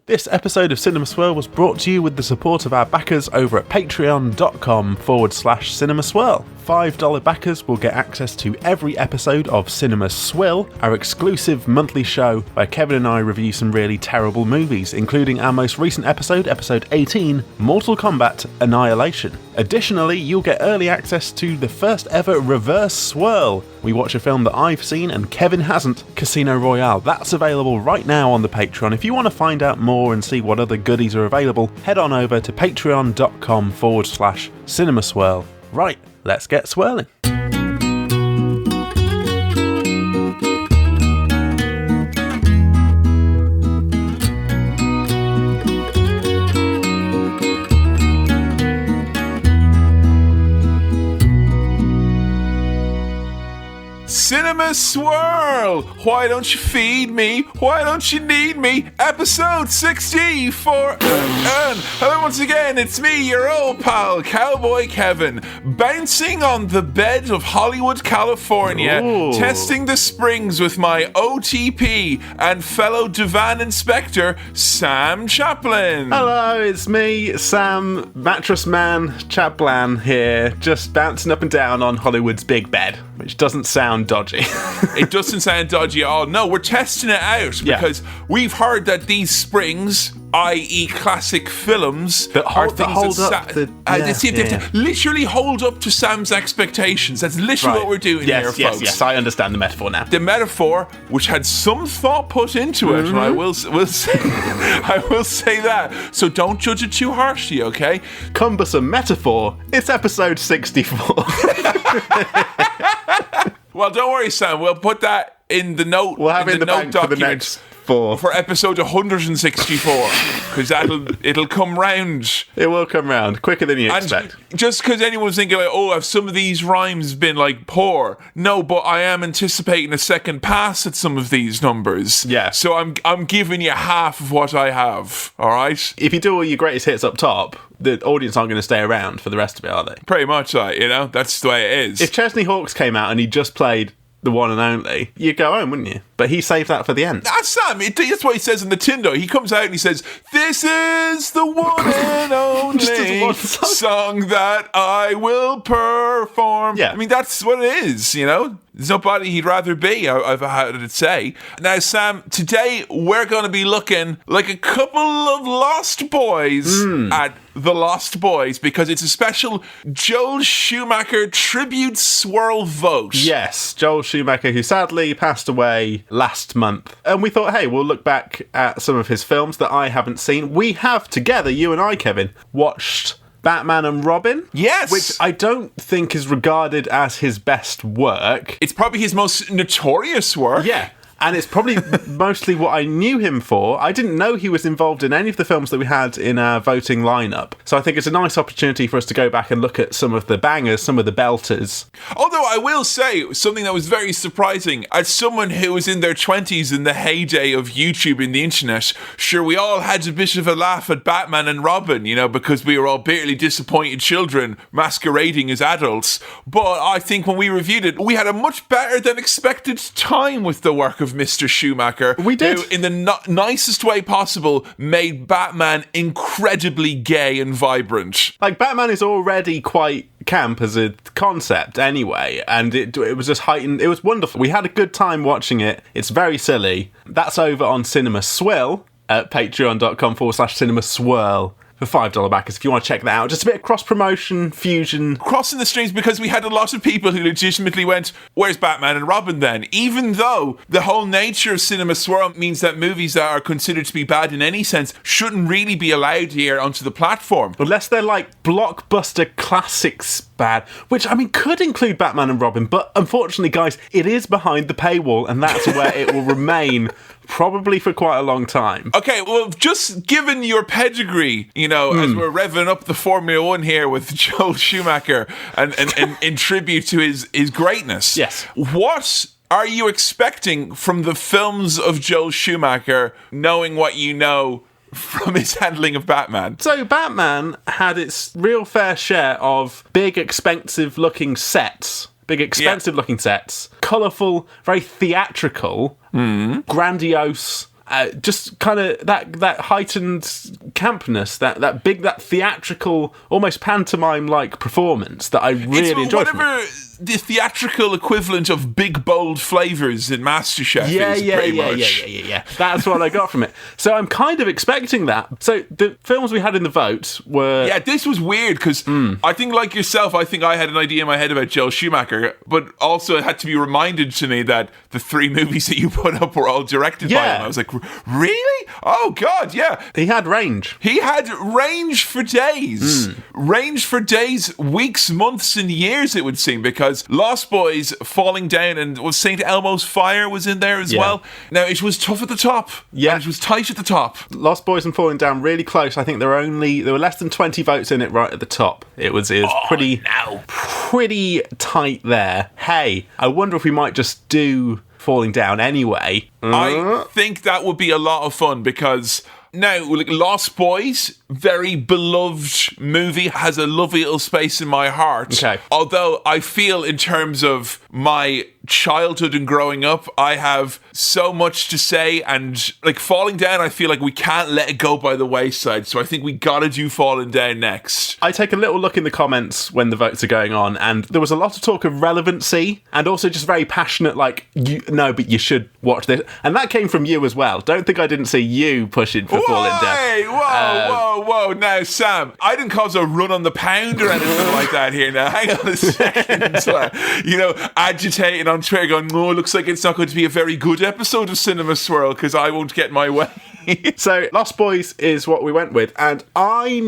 This episode of Cinema Swirl was brought to you with the support of our backers over at patreon.com/Cinema Swirl. $5 backers will get access to every episode of Cinema Swirl, our exclusive monthly show where Kevin and I review some really terrible movies, including our most recent episode, episode 18, Mortal Kombat Annihilation. Additionally, you'll get early access to the first ever Reverse Swirl. We watch a film that I've seen and Kevin hasn't, Casino Royale. That's available right now on the Patreon. If you want to find out more and see what other goodies are available, head on over to patreon.com/Cinema Swirl. Right, let's get swirling. Cinema Swirl! Why don't you feed me? Why don't you need me? Episode 64. Hello once again, it's me, your old pal, Cowboy Kevin, bouncing on the bed of Hollywood, California, testing the springs with my OTP and fellow divan inspector, Sam Chaplin. Hello, it's me, Sam, Mattress Man Chaplin here, just bouncing up and down on Hollywood's big bed, which doesn't sound dodgy. It doesn't sound dodgy at all. No, we're testing it out because we've heard that these springs, i.e. classic films, that hold up literally hold up to Sam's expectations. That's literally what we're doing here, folks. Yes, I understand the metaphor now. The metaphor, which had some thought put into it, and I will say that. So don't judge it too harshly, okay? Cumbersome metaphor. It's episode 64. Well, don't worry, Sam. We'll put that in the note. We'll have it in the note bank for the next 4. For episode 164, because it'll come round. It will come round quicker than you expect. Just because anyone's thinking like, oh, have some of these rhymes been like poor? No, but I am anticipating a second pass at some of these numbers. Yeah. So I'm giving you half of what I have. All right. If you do all your greatest hits up top, the audience aren't going to stay around for the rest of it, are they? Pretty much, that's the way it is. If Chesney Hawkes came out and he just played the one and only, you'd go home, wouldn't you? But he saved that for the end. That's Sam. That's what he says in the Tindo. He comes out and he says, "This is the one and only song that I will perform." Yeah. I mean, that's what it is, There's nobody he'd rather be, I've had it say. Now, Sam, today we're going to be looking like a couple of lost boys at The Lost Boys, because it's a special Joel Schumacher tribute swirl vote. Yes, Joel Schumacher, who sadly passed away last month. And we thought, hey, we'll look back at some of his films that I haven't seen. We have together, you and I, Kevin, watched Batman and Robin. Yes. Which I don't think is regarded as his best work. It's probably his most notorious work. Yeah. And it's probably mostly what I knew him for. I didn't know he was involved in any of the films that we had in our voting lineup. So I think it's a nice opportunity for us to go back and look at some of the bangers, some of the belters. Although I will say something that was very surprising. As someone who was in their 20s in the heyday of YouTube and the internet, sure, we all had a bit of a laugh at Batman and Robin, because we were all bitterly disappointed children masquerading as adults. But I think when we reviewed it, we had a much better than expected time with the work of Mr. Schumacher. We did. Who, in the nicest way possible, made Batman incredibly gay and vibrant. Like, Batman is already quite camp as a concept anyway, and it was just heightened. It was wonderful. We had a good time watching it. It's very silly. That's over on Cinema Swirl at patreon.com/Cinema Swirl. For $5 backers, if you want to check that out. Just a bit of cross-promotion, fusion. Crossing the streams, because we had a lot of people who legitimately went, where's Batman and Robin then? Even though the whole nature of Cinema Swirl means that movies that are considered to be bad in any sense shouldn't really be allowed here onto the platform. Unless they're like blockbuster classics bad, which, I mean, could include Batman and Robin, but unfortunately, guys, it is behind the paywall, and that's where it will remain probably for quite a long time. Okay, well, just given your pedigree, as we're revving up the Formula One here with Joel Schumacher and in tribute to his greatness. Yes. What are you expecting from the films of Joel Schumacher, knowing what you know from his handling of Batman? So Batman had its real fair share of big, expensive-looking sets. Colourful, very theatrical, grandiose, just kind of that heightened campness, that theatrical, almost pantomime-like performance that I really enjoyed. Whatever the theatrical equivalent of big bold flavours in MasterChef is, pretty much. Yeah. That's what I got from it. So I'm kind of expecting that. So the films we had in the vote were... Yeah, this was weird, because I think, like yourself, I think I had an idea in my head about Joel Schumacher, but also it had to be reminded to me that the 3 movies that you put up were all directed by him. I was like, really? Oh, God, yeah. He had range. He had range for days. Range for days, weeks, months, and years, it would seem, because Lost Boys, Falling Down, and was St. Elmo's Fire was in there as well. Now, it was tough at the top. Yeah. And it was tight at the top. Lost Boys and Falling Down really close. I think there were less than 20 votes in it right at the top. It was pretty tight there. Hey, I wonder if we might just do Falling Down anyway. I think that would be a lot of fun, because now, like, Lost Boys, very beloved movie, has a lovely little space in my heart. Okay. Although I feel, in terms of my childhood and growing up, I have so much to say, and like Falling Down, I feel like we can't let it go by the wayside, so I think we gotta do Falling Down next. I take a little look in the comments when the votes are going on, and there was a lot of talk of relevancy and also just very passionate, like, but you should watch this, and that came from you as well. Don't think I didn't see you pushing for Falling Down. Whoa, now Sam, I didn't cause a run on the pound or anything like that here. Now hang on a second. Agitating on Twitter going, looks like it's not going to be a very good episode of Cinema Swirl because I won't get my way. So Lost Boys is what we went with, and I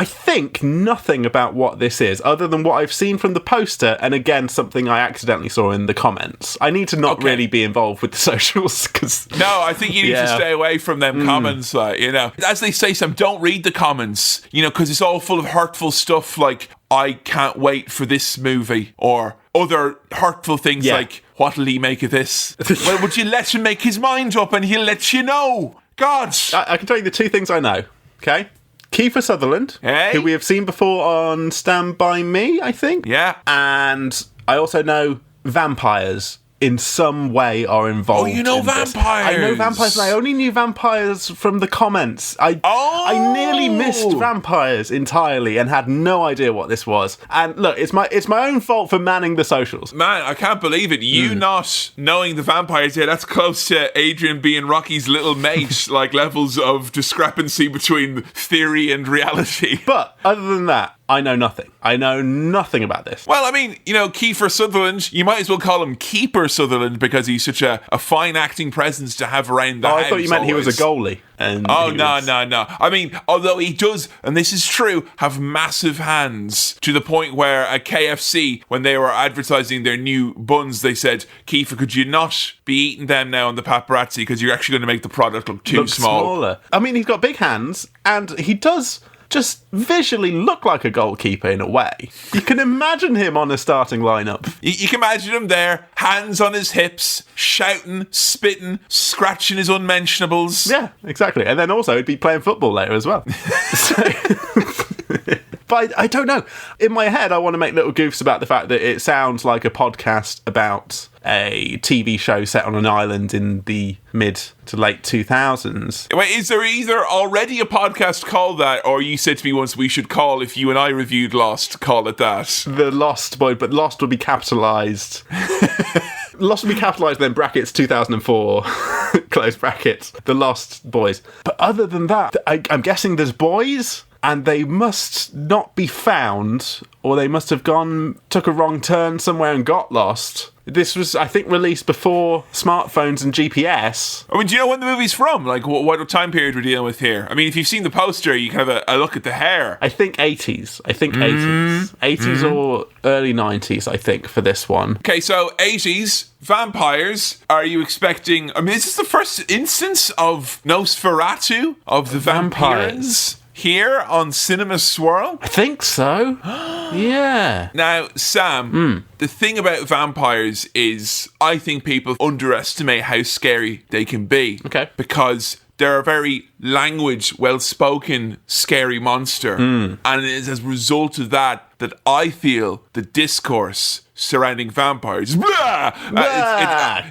think nothing about what this is other than what I've seen from the poster, and again something I accidentally saw in the comments. I need to not really be involved with the socials, because no, I think you need to stay away from them comments, as they say, Sam, don't read the comments, because it's all full of hurtful stuff like, I can't wait for this movie, or other hurtful things like, what'll he make of this? Well, would you let him make his mind up and he'll let you know? God! I can tell you the 2 things I know, okay? Kiefer Sutherland, who we have seen before on Stand By Me, I think. Yeah. And I also know vampires in some way are involved. Oh, you know vampires! I know vampires, and I only knew vampires from the comments. I nearly missed vampires entirely and had no idea what this was. And look, it's my own fault for manning the socials. Man, I can't believe it. You not knowing the vampires here, that's close to Adrian being Rocky's little mate, like levels of discrepancy between theory and reality. But other than that, I know nothing. I know nothing about this. Well, I mean, Kiefer Sutherland, you might as well call him Keeper Sutherland because he's such a fine acting presence to have around the house. I thought you meant always. He was a goalie. And no. I mean, although he does, and this is true, have massive hands to the point where at KFC, when they were advertising their new buns, they said, Kiefer, could you not be eating them now on the paparazzi because you're actually going to make the product look too small. Smaller. I mean, he's got big hands, and he does just visually look like a goalkeeper in a way. You can imagine him on a starting lineup. You can imagine him there, hands on his hips, shouting, spitting, scratching his unmentionables. Yeah, exactly. And then also he'd be playing football later as well. But I don't know. In my head, I want to make little goofs about the fact that it sounds like a podcast about a TV show set on an island in the mid to late 2000s. Wait, is there either already a podcast called that, or you said to me once we should call, if you and I reviewed Lost, call it that? The Lost Boy, but Lost would be capitalised. Lost would be capitalised, then brackets 2004, close brackets, The Lost Boys. But other than that, I'm guessing there's boys, and they must not be found, or they must have took a wrong turn somewhere and got lost. This was, I think, released before smartphones and GPS. I mean, do you know when the movie's from? Like, what time period we're dealing with here? I mean, if you've seen the poster, you can have a look at the hair. I think 80s. 80s or early 90s, I think, for this one. Okay, so 80s, vampires. Are you expecting... I mean, is this the first instance of Nosferatu, of the vampires? Here on Cinema Swirl? I think so. Yeah. Now, Sam, the thing about vampires is I think people underestimate how scary they can be. Okay. Because they're a very language, well-spoken, scary monster. And it is as a result of that I feel the discourse surrounding vampires. Blah!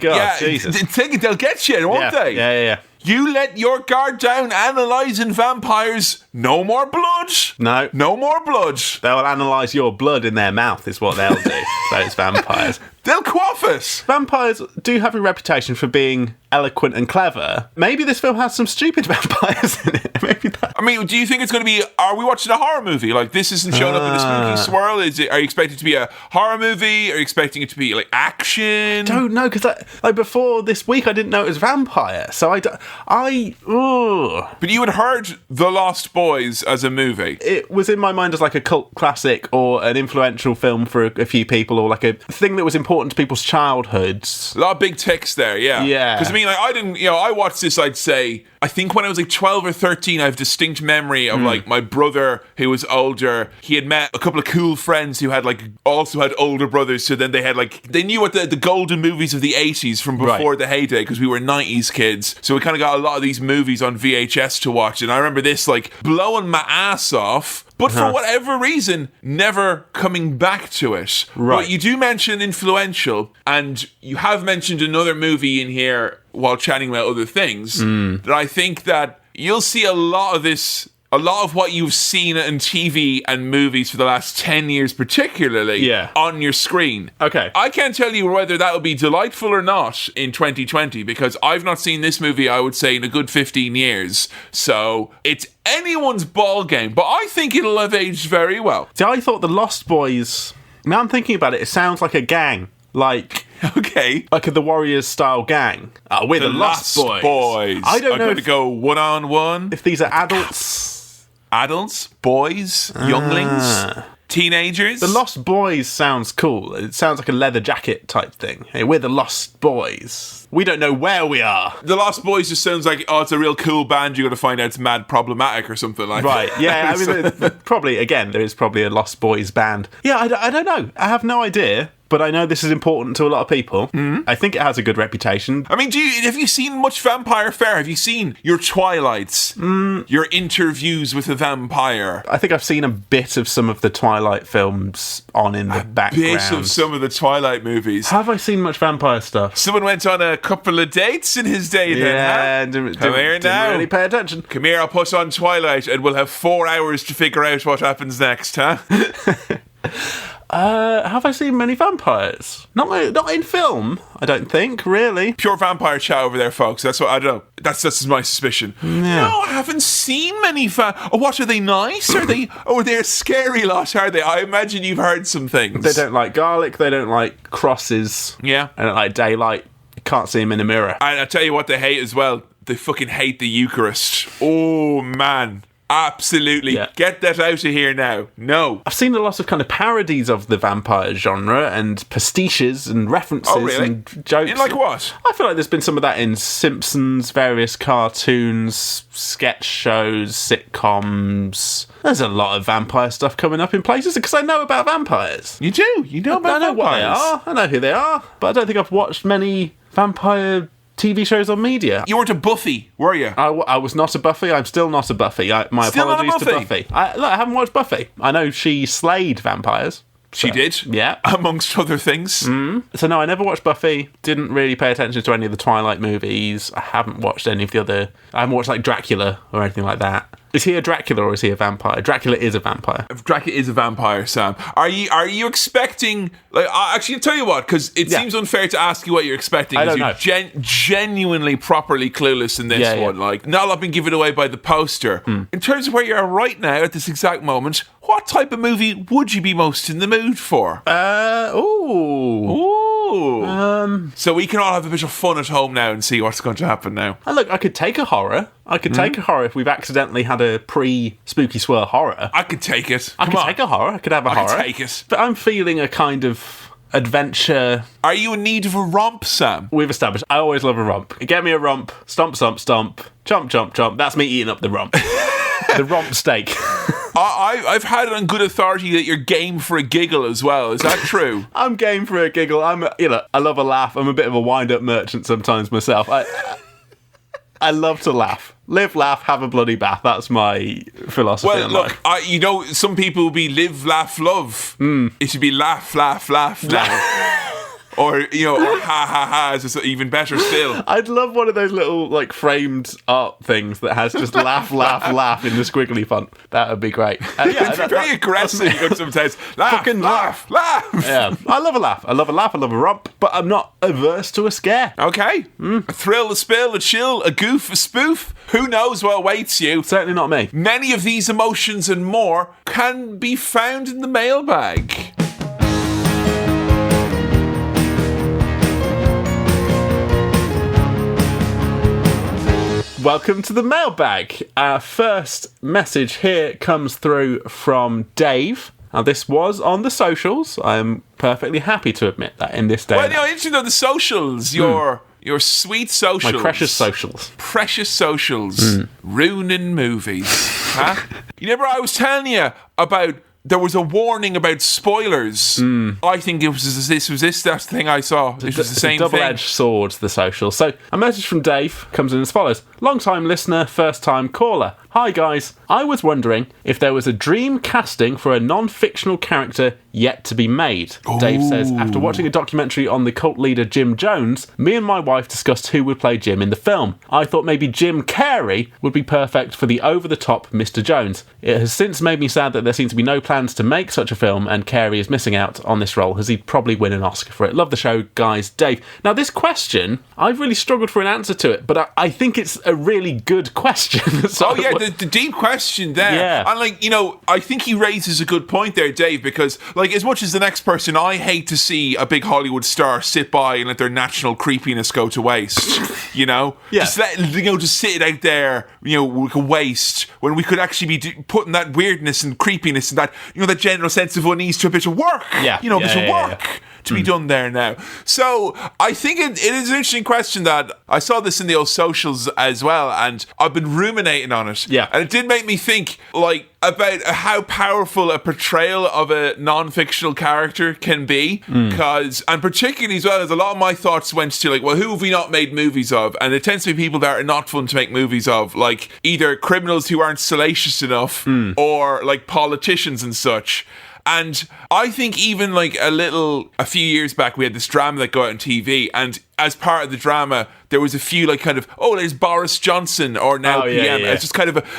God, Jesus. They'll get you, won't they? Yeah. You let your guard down analysing vampires. No more blood. No. No more blood. They'll analyse your blood in their mouth is what they'll do, those vampires. They'll quaff it. Vampires do have a reputation for being eloquent and clever. Maybe this film has some stupid vampires in it. Maybe that. I mean, do you think it's going to be... Are we watching a horror movie? Like, this isn't showing up in a spooky swirl? Are you expecting it to be a horror movie? Are you expecting it to be, like, action? Don't know, because before this week I didn't know it was vampire. So But you had heard The Lost Boys as a movie. It was in my mind as like a cult classic or an influential film for a few people, or like a thing that was important to people's childhoods. A lot of big ticks there, yeah. Yeah. Because, I mean, like, I didn't... I watched this, I'd say... I think when I was like 12 or 13, I have distinct memory of like my brother who was older. He had met a couple of cool friends who had like also had older brothers. So then they had like, they knew what the golden movies of the 80s from before the heyday, because we were 90s kids. So we kind of got a lot of these movies on VHS to watch. And I remember this like blowing my ass off. But for whatever reason, never coming back to it. Right. But you do mention influential, and you have mentioned another movie in here while chatting about other things, that I think that you'll see a lot of this, a lot of what you've seen in TV and movies for the last 10 years particularly on your screen. Okay. I can't tell you whether that will be delightful or not in 2020, because I've not seen this movie, I would say, in a good 15 years. So it's anyone's ball game, but I think it'll have aged very well. See, I thought the Lost Boys... Now I'm thinking about it, it sounds like a gang. Like... Okay. Like the Warriors style gang. We're the Lost Boys. I don't know if... go one-on-one. If these are adults... Adults? Boys? Younglings? Teenagers? The Lost Boys sounds cool. It sounds like a leather jacket type thing. Hey, we're the Lost Boys. We don't know where we are. The Lost Boys just sounds like, it's a real cool band. You got to find out it's mad problematic or something like that. Right, yeah. I mean, probably, again, there is probably a Lost Boys band. Yeah, I don't know. I have no idea. But I know this is important to a lot of people. I think it has a good reputation. I mean, have you seen much vampire fare? Have you seen your Twilights? Your interviews with a vampire? I think I've seen a bit of some of the Twilight films on in the background. A bit of some of the Twilight movies. Have I seen much vampire stuff? Someone went on a couple of dates in his day then, huh? Come here now. Didn't really pay attention. Come here, I'll put on Twilight and we'll have 4 hours to figure out what happens next, huh? Have I seen many vampires? Not in film, I don't think, really. Pure vampire chat over there, folks. That's what I don't know. That's my suspicion. Yeah. No, I haven't seen many what, are they nice? Are they? Oh, they're a scary lot, are they? I imagine you've heard some things. They don't like garlic, they don't like crosses. Yeah. They don't like daylight. You can't see them in a mirror. And I'll tell you what they hate as well. They fucking hate the Eucharist. Oh, man. Absolutely. Yeah. Get that out of here now. No. I've seen a lot of kind of parodies of the vampire genre and pastiches and references and jokes. In like what? I feel like there's been some of that in Simpsons, various cartoons, sketch shows, sitcoms. There's a lot of vampire stuff coming up in places because I know about vampires. You do? You know about vampires? I know what they are. I know who they are. But I don't think I've watched many vampire TV shows on media. You weren't a Buffy, were you? I was not a Buffy. I'm still not a Buffy. My still apologies to Buffy. I haven't watched Buffy. I know she slayed vampires. She did? Yeah. Amongst other things. So no, I never watched Buffy. Didn't really pay attention to any of the Twilight movies. I haven't watched any of the other... I haven't watched like Dracula or anything like that. Is he a Dracula or is he a vampire? Dracula is a vampire. Dracula is a vampire, Sam. Are you expecting... actually, I'll tell you what, because it seems unfair to ask you what you're expecting. I don't know. Genuinely properly clueless in this one. Yeah. Like, not a lot been given away by the poster. In terms of where you are right now at this exact moment, what type of movie would you be most in the mood for? So we can all have a bit of fun at home now and see what's going to happen now. Look, I could take a horror. I could take a horror if we've accidentally had a pre-Spooky Swirl horror. I could take it. I could take a horror. I could have a horror. I could take it. But I'm feeling a kind of adventure. Are you in need of a romp, Sam? We've established I always love a romp. Get me a romp. Stomp, stomp, stomp. Chomp, chomp, chomp. That's me eating up the romp. The romp steak. I've had it on good authority that you're game for a giggle as well. Is that true? I'm game for a giggle. I love a laugh. I'm a bit of a wind-up merchant sometimes myself. I love to laugh. Live, laugh, have a bloody bath. That's my philosophy. Well, look, some people will be live, laugh, love. It should be laugh, laugh, laugh now. Or, or ha ha ha is even better still. I'd love one of those little, like, framed art things that has just laugh, laugh, laugh in the squiggly font. That would be great. It's very aggressive sometimes. Laugh, laugh, laugh. Yeah, I love a laugh. I love a laugh. I love a romp. But I'm not averse to a scare. Okay. A thrill, a spill, a chill, a goof, a spoof. Who knows what awaits you? Certainly not me. Many of these emotions and more can be found in the mailbag. Welcome to the mailbag. Our first message here comes through from Dave. Now, this was on the socials. I'm perfectly happy to admit that in this day. Well, interesting though, the socials, your sweet socials. My precious socials. Precious socials. Ruining movies. Huh? You remember I was telling you about... There was a warning about spoilers. I think that's the thing I saw. This was the same thing. Double-edged sword, the social. So, a message from Dave comes in as follows. Long-time listener, first-time caller. Hi guys, I was wondering if there was a dream casting for a non-fictional character yet to be made. Ooh. Dave says, after watching a documentary on the cult leader Jim Jones, me and my wife discussed who would play Jim in the film. I thought maybe Jim Carrey would be perfect for the over-the-top Mr. Jones. It has since made me sad that there seem to be no plans to make such a film, and Carrey is missing out on this role, as he'd probably win an Oscar for it. Love the show, guys. Dave. Now, this question, I've really struggled for an answer to it, but I think it's a really good question. So the deep question there. Yeah. And I think he raises a good point there, Dave, because as much as the next person, I hate to see a big Hollywood star sit by and let their natural creepiness go to waste. Yeah. Just just sit it out there, like a waste, when we could actually be putting that weirdness and creepiness and that, that general sense of unease to a bit of work. Yeah. A bit of work. To be done there now. So I think it is an interesting question that I saw this in the old socials as well, and I've been ruminating on it. Yeah. And it did make me think about how powerful a portrayal of a non-fictional character can be, and particularly as well as a lot of my thoughts went to who have we not made movies of? And it tends to be people that are not fun to make movies of, like either criminals who aren't salacious enough or like politicians and such. And I think even a few years back, we had this drama that got out on TV, and as part of the drama, there was a few there's Boris Johnson or now PM. It's just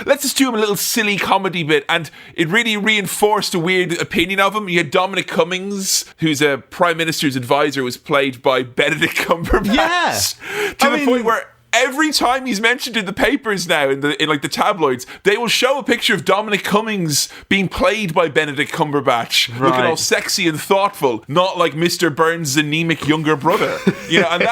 let's just do him a little silly comedy bit, and it really reinforced a weird opinion of him. You had Dominic Cummings, who's a Prime Minister's advisor, was played by Benedict Cumberbatch. Yeah. To the point where every time he's mentioned in the papers now, in the tabloids, they will show a picture of Dominic Cummings being played by Benedict Cumberbatch, looking all sexy and thoughtful, not like Mr. Burns' anemic younger brother. And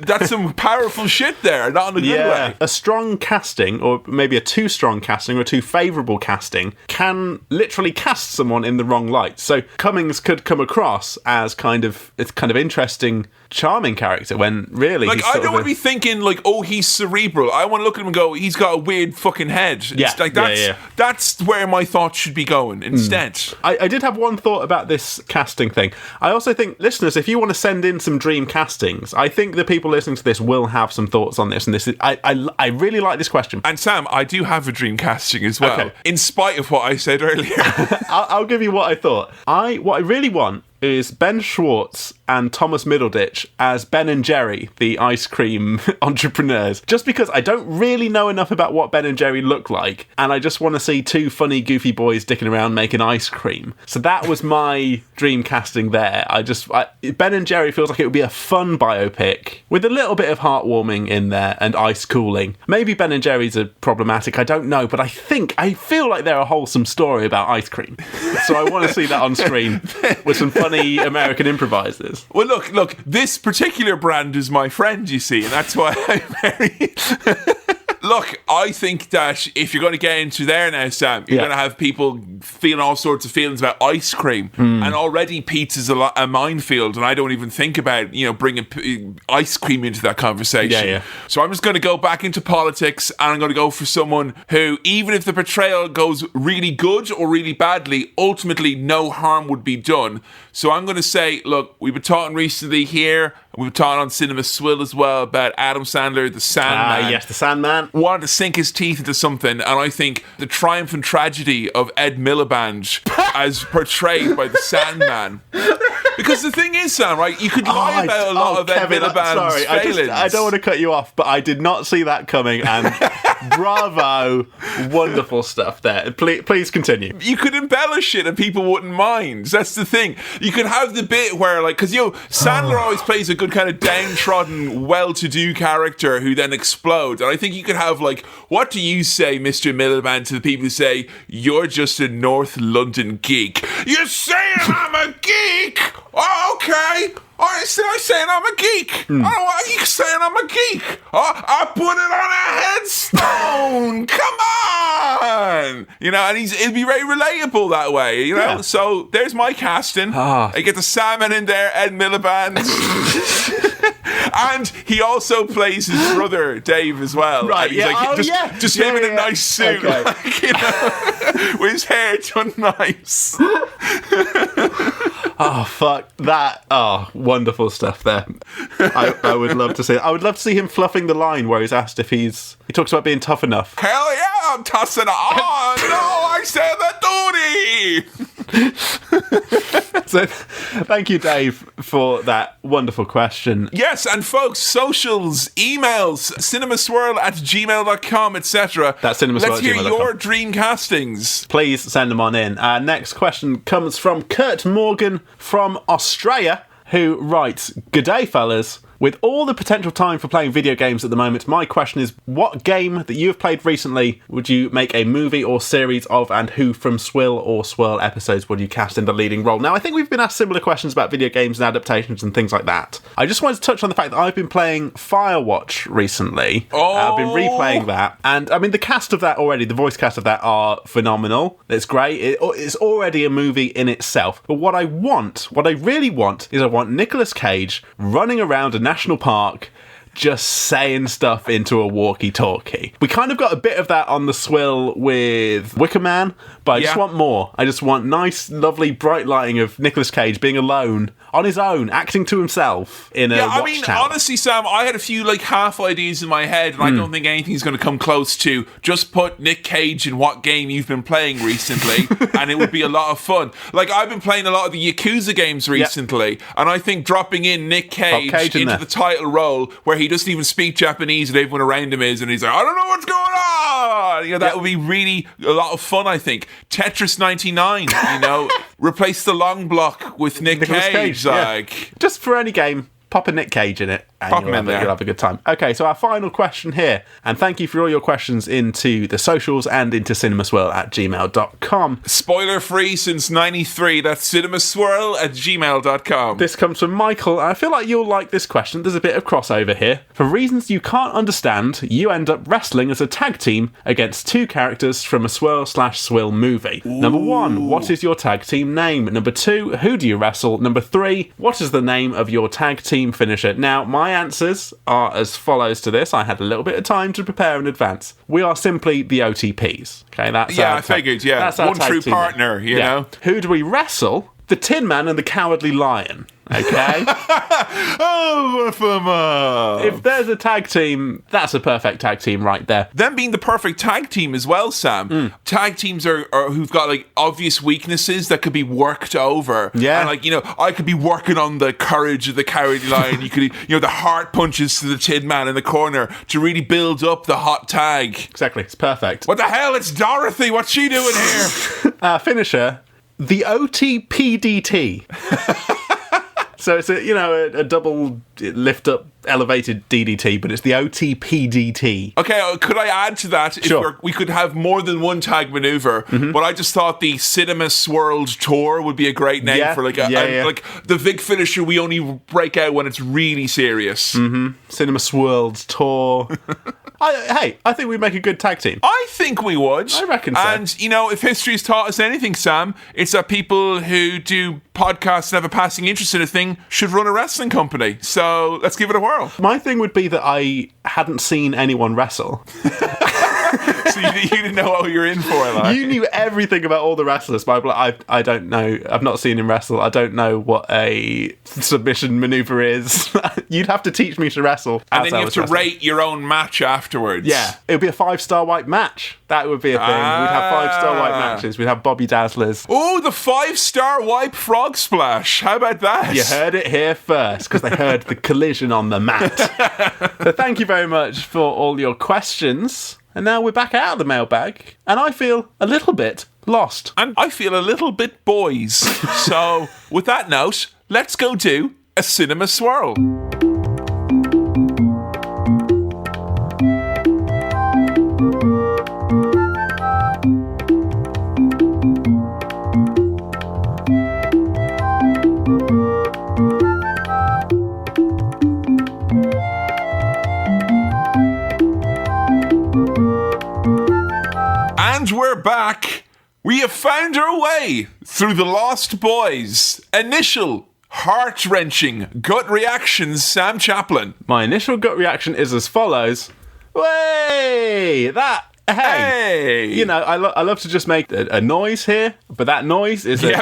that's some powerful shit there, not in a good way. A strong casting, or maybe a too strong casting, or too favourable casting, can literally cast someone in the wrong light. So Cummings could come across as kind of interesting, charming character, when really he's I don't want to be thinking he's cerebral. I want to look at him and go, he's got a weird fucking head. That's where my thoughts should be going instead. I did have one thought about this casting thing. I also think, listeners, if you want to send in some dream castings, I think the people listening to this will have some thoughts on this, and this is, I really like this question. And Sam, I do have a dream casting as well, okay, in spite of what I said earlier. I'll give you what I thought. What I really want is Ben Schwartz and Thomas Middleditch as Ben and Jerry, the ice cream entrepreneurs. Just because I don't really know enough about what Ben and Jerry look like, and I just want to see two funny, goofy boys dicking around making ice cream. So that was my dream casting there. Ben and Jerry feels like it would be a fun biopic with a little bit of heartwarming in there and ice cooling. Maybe Ben and Jerry's are problematic, I don't know, but I feel like they're a wholesome story about ice cream. So I want to see that on screen with some funny American improvisers. Well, look, this particular brand is my friend, you see, and that's why I'm very... Look, I think that if you're going to get into there now, Sam, you're going to have people feeling all sorts of feelings about ice cream. And already pizza's a minefield, and I don't even think about, bringing ice cream into that conversation. Yeah. So I'm just going to go back into politics, and I'm going to go for someone who, even if the portrayal goes really good or really badly, ultimately no harm would be done. So I'm going to say, look, we've been talking recently here We've talked on Cinema Swill as well about Adam Sandler, the Sandman. Yes, the Sandman. Wanted to sink his teeth into something, and I think the triumph and tragedy of Ed Miliband as portrayed by the Sandman. Because the thing is, Sam, right, you could lie about a lot of Kevin, Ed Miliband's failings. I don't want to cut you off, but I did not see that coming, and bravo, wonderful stuff there. Please continue. You could embellish it and people wouldn't mind. That's the thing. You could have the bit where, like, because, Sandler always plays a good kind of downtrodden, well-to-do character who then explodes. And I think you could have, like, what do you say, Mr. Miliband, to the people who say, you're just a North London geek? You're saying I'm a geek? Oh, okay. I'm saying I'm a geek. I don't want you saying I'm a geek. Oh, I put it on a headstone. Come on. And it'd be very relatable that way, Yeah. So there's my casting. I get the Salmon in there, Ed Miliband. And he also plays his brother, Dave, as well. Right, and he's just him in a nice suit. Okay. With his hair done nice. Oh, fuck that. Oh, wonderful stuff there. I would love to see it. I would love to see him fluffing the line where he's asked if he talks about being tough enough. Hell yeah, I'm tossing it on. No, I said the duty. So, thank you, Dave, for that wonderful question. Yes, and folks, socials, emails, cinemaswirl@gmail.com, etc. That's cinemaswirl@gmail.com. Let's hear your dream castings. Please send them on in. Our next question comes from Kurt Morgan from Australia, who writes, "Good day, fellas. With all the potential time for playing video games at the moment, my question is, what game that you have played recently would you make a movie or series of, and who from Swill or Swirl episodes would you cast in the leading role?" Now, I think we've been asked similar questions about video games and adaptations and things like that. I just wanted to touch on the fact that I've been playing Firewatch recently. I've been replaying that, and I mean, the cast of that already, the voice cast of that are phenomenal. It's great. It's already a movie in itself. But what I really want, is I want Nicolas Cage running around a national park just saying stuff into a walkie-talkie. We kind of got a bit of that on the Swill with Wicker Man, but I just want more. I just want nice, lovely, bright lighting of Nicolas Cage being alone, on his own, acting to himself in a watchtower. Honestly, Sam, I had a few half ideas in my head, and I don't think anything's going to come close to just put Nick Cage in what game you've been playing recently, and it would be a lot of fun. I've been playing a lot of the Yakuza games recently, and I think dropping in Nick Cage into the title role, where he doesn't even speak Japanese and everyone around him is, and he's like, I don't know what's going on. That would be really a lot of fun, I think. Tetris 99, replace the long block with Nicolas Cage. Just for any game, pop a Nick Cage in it, and you'll have a good time. Okay, so our final question here, and thank you for all your questions into the socials and into cinemaswirl@gmail.com. Spoiler free since 93, that's cinemaswirl@gmail.com. This comes from Michael, and I feel like you'll like this question. There's a bit of crossover here. For reasons you can't understand, you end up wrestling as a tag team against two characters from a Swirl/Swill movie. Ooh. Number 1, what is your tag team name? Number 2, who do you wrestle? Number 3, what is the name of your tag team finisher? Now, my answers are as follows to this. I had a little bit of time to prepare in advance. We are simply the OTPs. Okay, that's I figured. That's our one true partner. You know. Who do we wrestle? The Tin Man and the Cowardly Lion. Okay. If there's a tag team, that's a perfect tag team right there. Them being the perfect tag team as well, Sam. Tag teams are who've got obvious weaknesses that could be worked over. Yeah. And I could be working on the courage of the Cowardly Lion. You could, the heart punches to the Tin Man in the corner to really build up the hot tag. Exactly. It's perfect. What the hell? It's Dorothy. What's she doing here? Finisher, the OTPDT. So it's a double lift up elevated DDT, but it's the OTPDT. Okay, could I add to that? Sure. We could have more than one tag maneuver, but I just thought the Cinema Swirled Tour would be a great name for like the Vic finisher we only break out when it's really serious. Cinema Swirled Tour. I think we'd make a good tag team. I think we would. I reckon so. And, if history's taught us anything, Sam, it's that people who do podcasts and have a passing interest in a thing should run a wrestling company. So let's give it a whirl. My thing would be that I hadn't seen anyone wrestle. So you didn't know what you were in for, like. You knew everything about all the wrestlers, but I don't know. I've not seen him wrestle. I don't know what a submission maneuver is. You'd have to teach me to wrestle. And then you have to rate your own match afterwards. Yeah. It would be a 5-star wipe match. That would be a thing. We'd have 5-star wipe matches. We'd have Bobby Dazzlers. Oh, the 5-star wipe frog splash. How about that? You heard it here first, because they heard the collision on the mat. So thank you very much for all your questions. And now we're back out of the mailbag, and I feel a little bit lost. And I feel a little bit boys. So, with that note, let's go do a cinema swirl. And we're back. We have found our way through The Lost Boys. Initial heart-wrenching gut reactions, Sam Chaplin. My initial gut reaction is as follows. Way! Hey! You know, I love to just make a noise here, but that noise is yeah.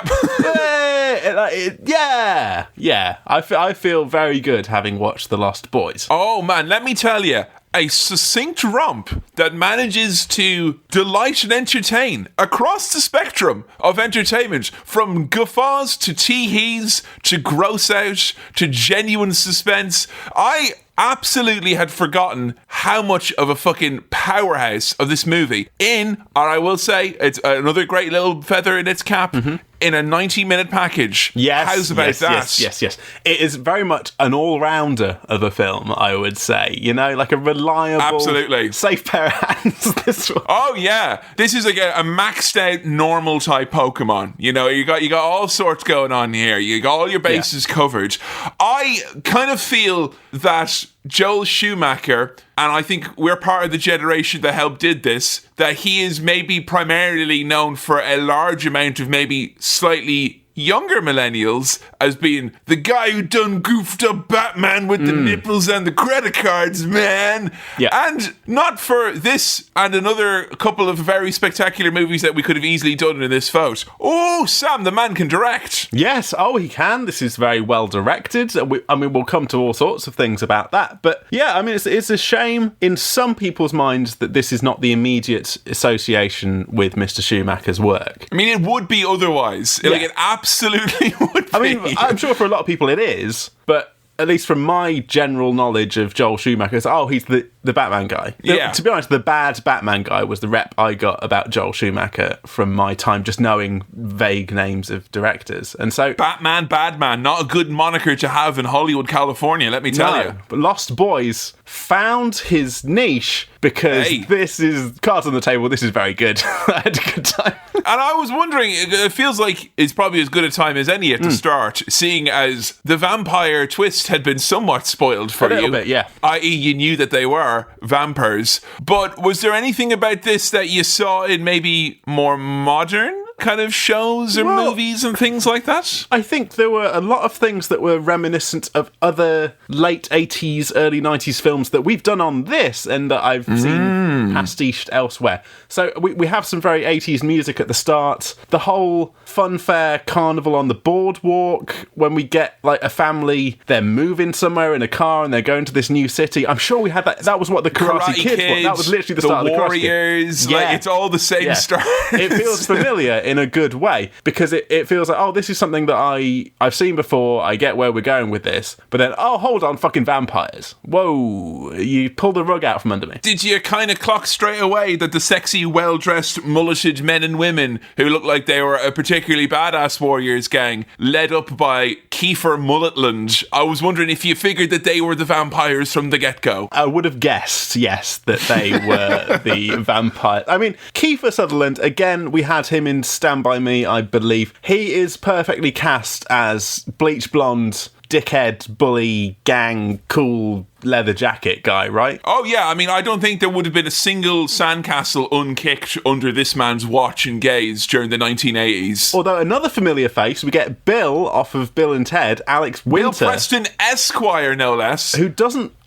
I feel very good having watched The Lost Boys. Oh, man, let me tell you. A succinct romp that manages to delight and entertain across the spectrum of entertainment, from guffaws to tee-hees to gross out to genuine suspense. I absolutely had forgotten how much of a fucking powerhouse of this movie and I will say, it's another great little feather in its cap, in a 90-minute package. Yes. How's about that? Yes. It is very much an all-rounder of a film, I would say. You know, like a reliable, absolutely safe pair of hands, this one. Oh, yeah. This is like a maxed out normal type Pokemon. You know, you got all sorts going on here. You got all your bases covered. I kind of feel that Joel Schumacher, and I think we're part of the generation that helped did this, that he is maybe primarily known for a large amount of maybe slightly younger millennials as being the guy who done goofed up Batman with the nipples and the credit cards, man. Yeah. And not for this and another couple of very spectacular movies that we could have easily done in this vote. Oh, Sam, the man can direct. Yes, he can. This is very well directed. We'll come to all sorts of things about that. But yeah, I mean, it's a shame in some people's minds that this is not the immediate association with Mr. Schumacher's work. I mean, it would be otherwise. Yeah. Like, it absolutely would be. I mean, I'm sure for a lot of people it is, but at least from my general knowledge of Joel Schumacher, it's, he's the Batman guy. To be honest, the bad Batman guy was the rep I got about Joel Schumacher from my time just knowing vague names of directors. And so Batman, Badman, not a good moniker to have in Hollywood, California, let me tell you. But Lost Boys found his niche because this is cards on the table. This is very good. I had a good time. And I was wondering, it feels like it's probably as good a time as any at the start, seeing as the vampire twist had been somewhat spoiled for you. A little bit, yeah. I.e., you knew that they were vampires. But was there anything about this that you saw in maybe more modern kind of shows or movies and things like that? I think there were a lot of things that were reminiscent of other late 80s, early 90s films that we've done on this and that I've seen pastiched elsewhere. So we have some very 80s music at the start. The whole funfair carnival on the boardwalk, when we get like a family, they're moving somewhere in a car and they're going to this new city. I'm sure we had that. That was what the Karate Kid was. That was literally the start of the Warriors. Karate Kid. Like, it's all the same stars. It feels familiar in a good way because it feels like, this is something that I've seen before. I get where we're going with this, but then hold on, fucking vampires. Whoa, you pulled the rug out from under me. Did you kind of clock straight away that the sexy, well-dressed, mulleted men and women who looked like they were a particularly badass Warriors gang led up by Kiefer Mulletland? I was wondering if you figured that they were the vampires from the get-go. I would have guessed, yes, that they were the vampires. I mean, Kiefer Sutherland, again, we had him in Stand By Me, I believe. He is perfectly cast as bleach blonde, dickhead, bully, gang, cool leather jacket guy, right? Oh, yeah. I mean, I don't think there would have been a single sandcastle unkicked under this man's watch and gaze during the 1980s. Although another familiar face, we get Bill off of Bill and Ted, Alex Winter. Bill Preston Esquire, no less. Who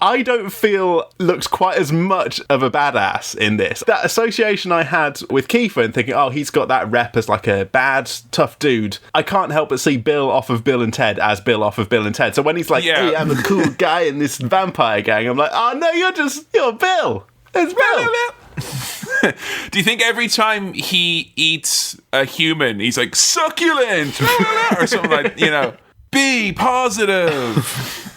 I don't feel looks quite as much of a badass in this. That association I had with Kiefer and thinking, oh, he's got that rep as like a bad, tough dude. I can't help but see Bill off of Bill and Ted as Bill off of Bill and Ted. So when he's like, hey, I'm a cool guy in this vampire gang, I'm like, oh no, you're Bill. It's Bill. Do you think every time he eats a human, he's like, succulent, or something like, be positive?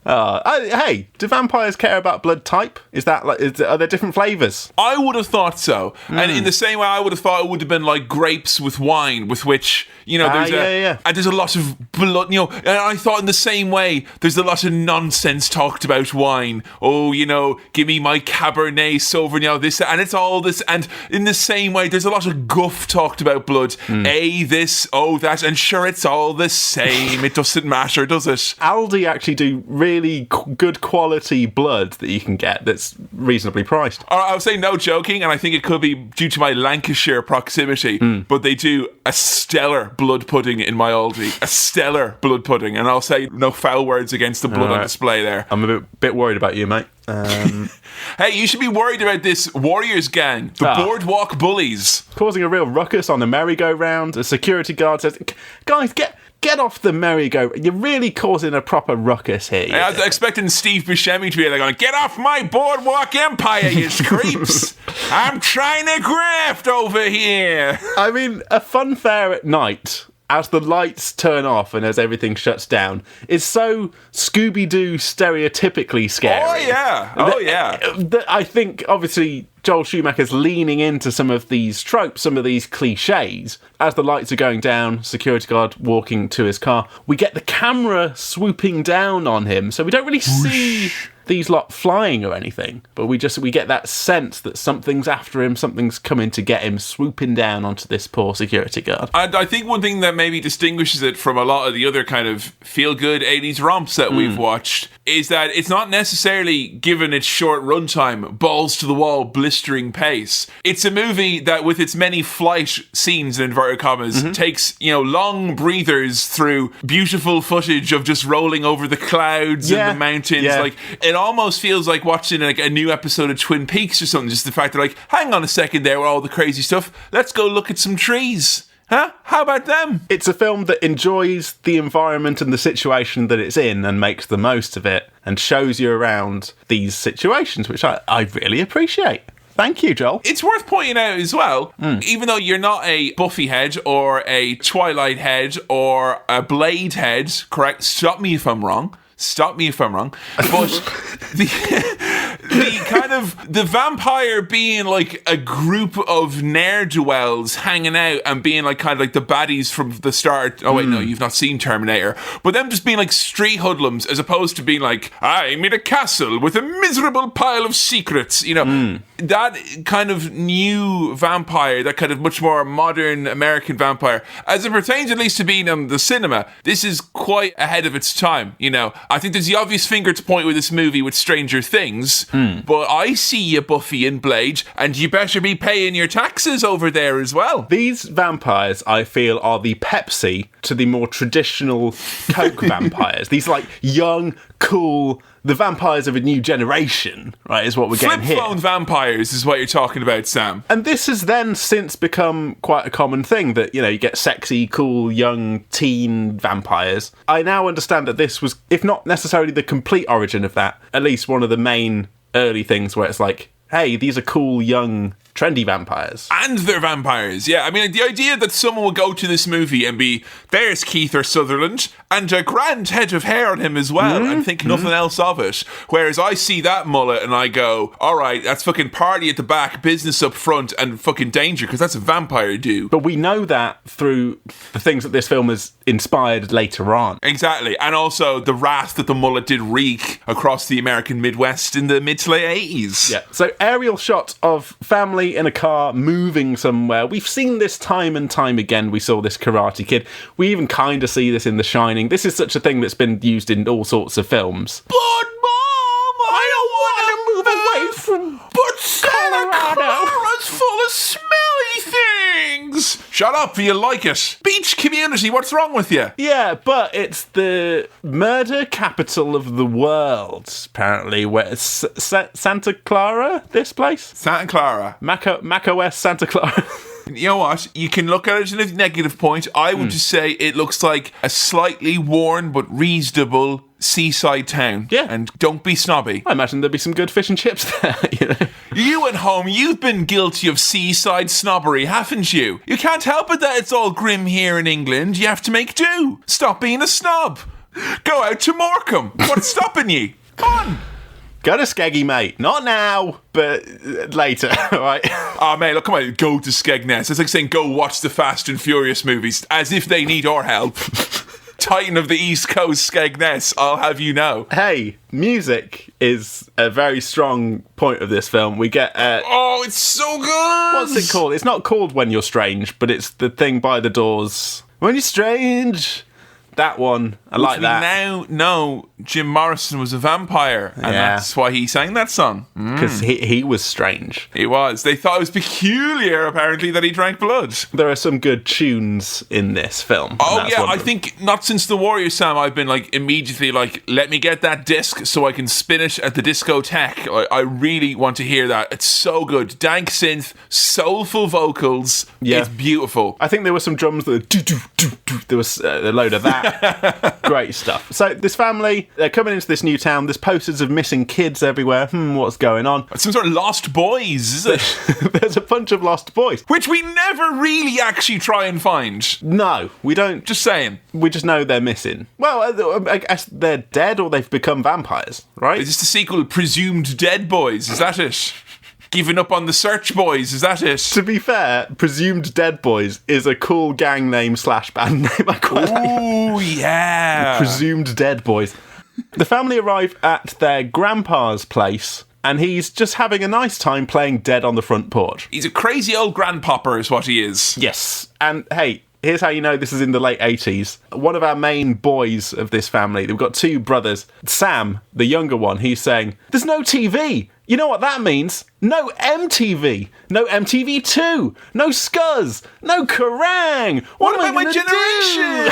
Hey, do vampires care about blood type? Are there different flavours? I would have thought so. And in the same way, I would have thought it would have been like grapes with wine, with which, there's a lot of blood, and I thought in the same way, there's a lot of nonsense talked about wine. Oh, give me my Cabernet Sauvignon, this, and it's all this. And in the same way, there's a lot of guff talked about blood. This, that, and sure, it's all the same. It doesn't matter, does it? Aldi actually do really good quality blood that you can get that's reasonably priced. I was saying no joking, and I think it could be due to my Lancashire proximity, but they do a stellar blood pudding in my Aldi. A stellar blood pudding, and I'll say no foul words against the blood on display there. I'm a bit worried about you, mate. Hey, you should be worried about this Warriors gang, the Boardwalk Bullies. Causing a real ruckus on the merry-go-round. A security guard says, guys, get off the merry-go-round. You're really causing a proper ruckus here. I was expecting Steve Buscemi to be like, get off my boardwalk empire, you creeps. I'm trying to graft over here. I mean, a fun fair at night, as the lights turn off and as everything shuts down, is so Scooby-Doo stereotypically scary. Oh, yeah. I think, obviously, Joel Schumacher's leaning into some of these tropes, some of these cliches. As the lights are going down, security guard walking to his car, we get the camera swooping down on him, so we don't really see these lot flying or anything, but we get that sense that something's after him, something's coming to get him, swooping down onto this poor security guard. And I think one thing that maybe distinguishes it from a lot of the other kind of feel-good 80s romps that we've watched is that it's not necessarily, given its short runtime, balls to the wall, blistering pace. It's a movie that, with its many flight scenes, in inverted commas, takes, long breathers through beautiful footage of just rolling over the clouds and the mountains. Like, it almost feels like watching like a new episode of Twin Peaks or something. Just the fact that, like, hang on a second there with all the crazy stuff. Let's go look at some trees. Huh? How about them? It's a film that enjoys the environment and the situation that it's in and makes the most of it and shows you around these situations, which I really appreciate. Thank you, Joel. It's worth pointing out as well, even though you're not a Buffy head or a Twilight head or a Blade head, correct? Stop me if I'm wrong. But the kind of the vampire being like a group of ne'er-do-wells hanging out and being like kind of like the baddies from the start. Oh wait, no, you've not seen Terminator. But them just being like street hoodlums as opposed to being like, I'm in a castle with a miserable pile of secrets. That kind of new vampire, that kind of much more modern American vampire, as it pertains at least to being on the cinema, this is quite ahead of its time. I think there's the obvious finger to point with this movie with Stranger Things, but I see you, Buffy and Blade, and you better be paying your taxes over there as well. These vampires, I feel, are the Pepsi to the more traditional Coke vampires. These, like, young, cool, the vampires of a new generation, right, is what we're getting here. Flip-phone vampires is what you're talking about, Sam. And this has then since become quite a common thing that, you get sexy, cool, young, teen vampires. I now understand that this was, if not necessarily the complete origin of that, at least one of the main early things where it's like, hey, these are cool, young, trendy vampires. And they're vampires, yeah. I mean, the idea that someone would go to this movie and be, there's Keith Sutherland, and a grand head of hair on him as well, and think nothing else of it. Whereas I see that mullet and I go, all right, that's fucking party at the back, business up front, and fucking danger, because that's a vampire dude. But we know that through the things that this film has inspired later on. Exactly. And also the wrath that the mullet did wreak across the American Midwest in the mid to late 80s. Yeah. So aerial shots of family in a car moving somewhere. We've seen this time and time again. We saw this Karate Kid. We even kind of see this in The Shining. This is such a thing that's been used in all sorts of films. But smelly things! Shut up, you like it. Beach community, what's wrong with you? Yeah, but it's the murder capital of the world, apparently. Where Santa Clara, this place? Santa Clara. Mac OS Santa Clara. You know what? You can look at it in a negative point. I would just say it looks like a slightly worn but reasonable seaside town. Yeah. And don't be snobby. I imagine there'd be some good fish and chips there, you know. You at home, you've been guilty of seaside snobbery, haven't you? You can't help it that it's all grim here in England. You have to make do. Stop being a snob. Go out to Morecambe. What's stopping you? Come on. Go to Skeggy, mate. Not now, but later, all right? Oh, mate, look, come on, go to Skegness. It's like saying go watch the Fast and Furious movies, as if they need our help. Titan of the East Coast, Skegness, I'll have you know. Hey, music is a very strong point of this film. We get... oh, it's so good! What's it called? It's not called When You're Strange, but it's the thing by the Doors. When You're Strange... That one, I like that. Now know Jim Morrison was a vampire, and that's why he sang that song. Because he was strange. He was. They thought it was peculiar, apparently, that he drank blood. There are some good tunes in this film. Oh, yeah, I think not since The Warrior, Sam, I've been immediately let me get that disc so I can spin it at the discotheque. I really want to hear that. It's so good. Dank synth, soulful vocals. Yeah. It's beautiful. I think there were some drums that there was a load of that. Great stuff. So this family, they're coming into this new town. There's posters of missing kids everywhere. What's going on? Some sort of lost boys, is it? There's a bunch of lost boys. Which we never really actually try and find. No, we don't. Just saying. We just know they're missing. Well, I guess they're dead or they've become vampires, right? Is this the sequel, Presumed Dead Boys? Is that it? Giving up on the search, boys, is that it? To be fair, Presumed Dead Boys is a cool gang name / band name. I quite like. Ooh, yeah. Presumed Dead Boys. The family arrive at their grandpa's place, and he's just having a nice time playing dead on the front porch. He's a crazy old grandpapa is what he is. Yes. And hey, here's how you know this is in the late 80s. One of our main boys of this family, they've got two brothers. Sam, the younger one, he's saying, "There's no TV. You know what that means? No MTV. No MTV2. No Scuzz. No Kerrang! What about my generation?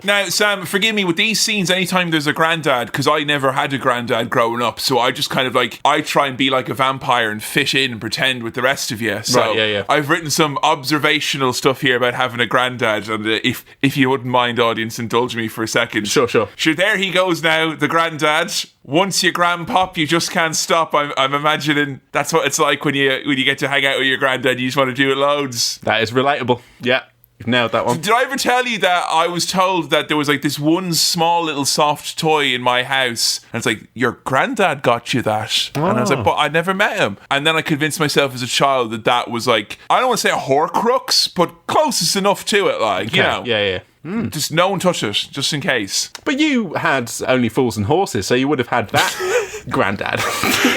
Now, Sam, forgive me, with these scenes, anytime there's a granddad, because I never had a granddad growing up, so I just kind of I try and be like a vampire and fit in and pretend with the rest of you. So right, yeah. I've written some observational stuff here about having a granddad, and if you wouldn't mind, audience, indulge me for a second. Sure. Sure, there he goes now, the granddad. Once you grandpop, you just can't stop. I'm imagining that's what it's like when you get to hang out with your granddad. You just want to do it loads. That is relatable. Yeah, you've nailed that one. Did I ever tell you that I was told that there was this one small little soft toy in my house, and it's your granddad got you that? Oh. And I was like, but I never met him. And then I convinced myself as a child that was I don't want to say a Horcrux, but closest enough to it, you know. Yeah. Just no one touch it, just in case. But you had Only Fools and Horses, so you would have had that granddad.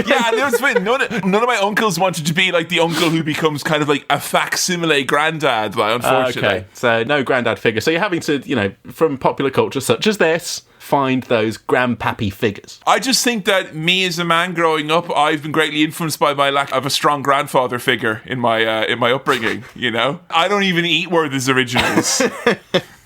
Yeah, and none of my uncles wanted to be the uncle who becomes kind of a facsimile granddad, unfortunately. Okay, so no granddad figure. So you're having to, from popular culture such as this, find those grandpappy figures. I just think that me as a man growing up, I've been greatly influenced by my lack of a strong grandfather figure in my upbringing, I don't even eat Werther's Originals.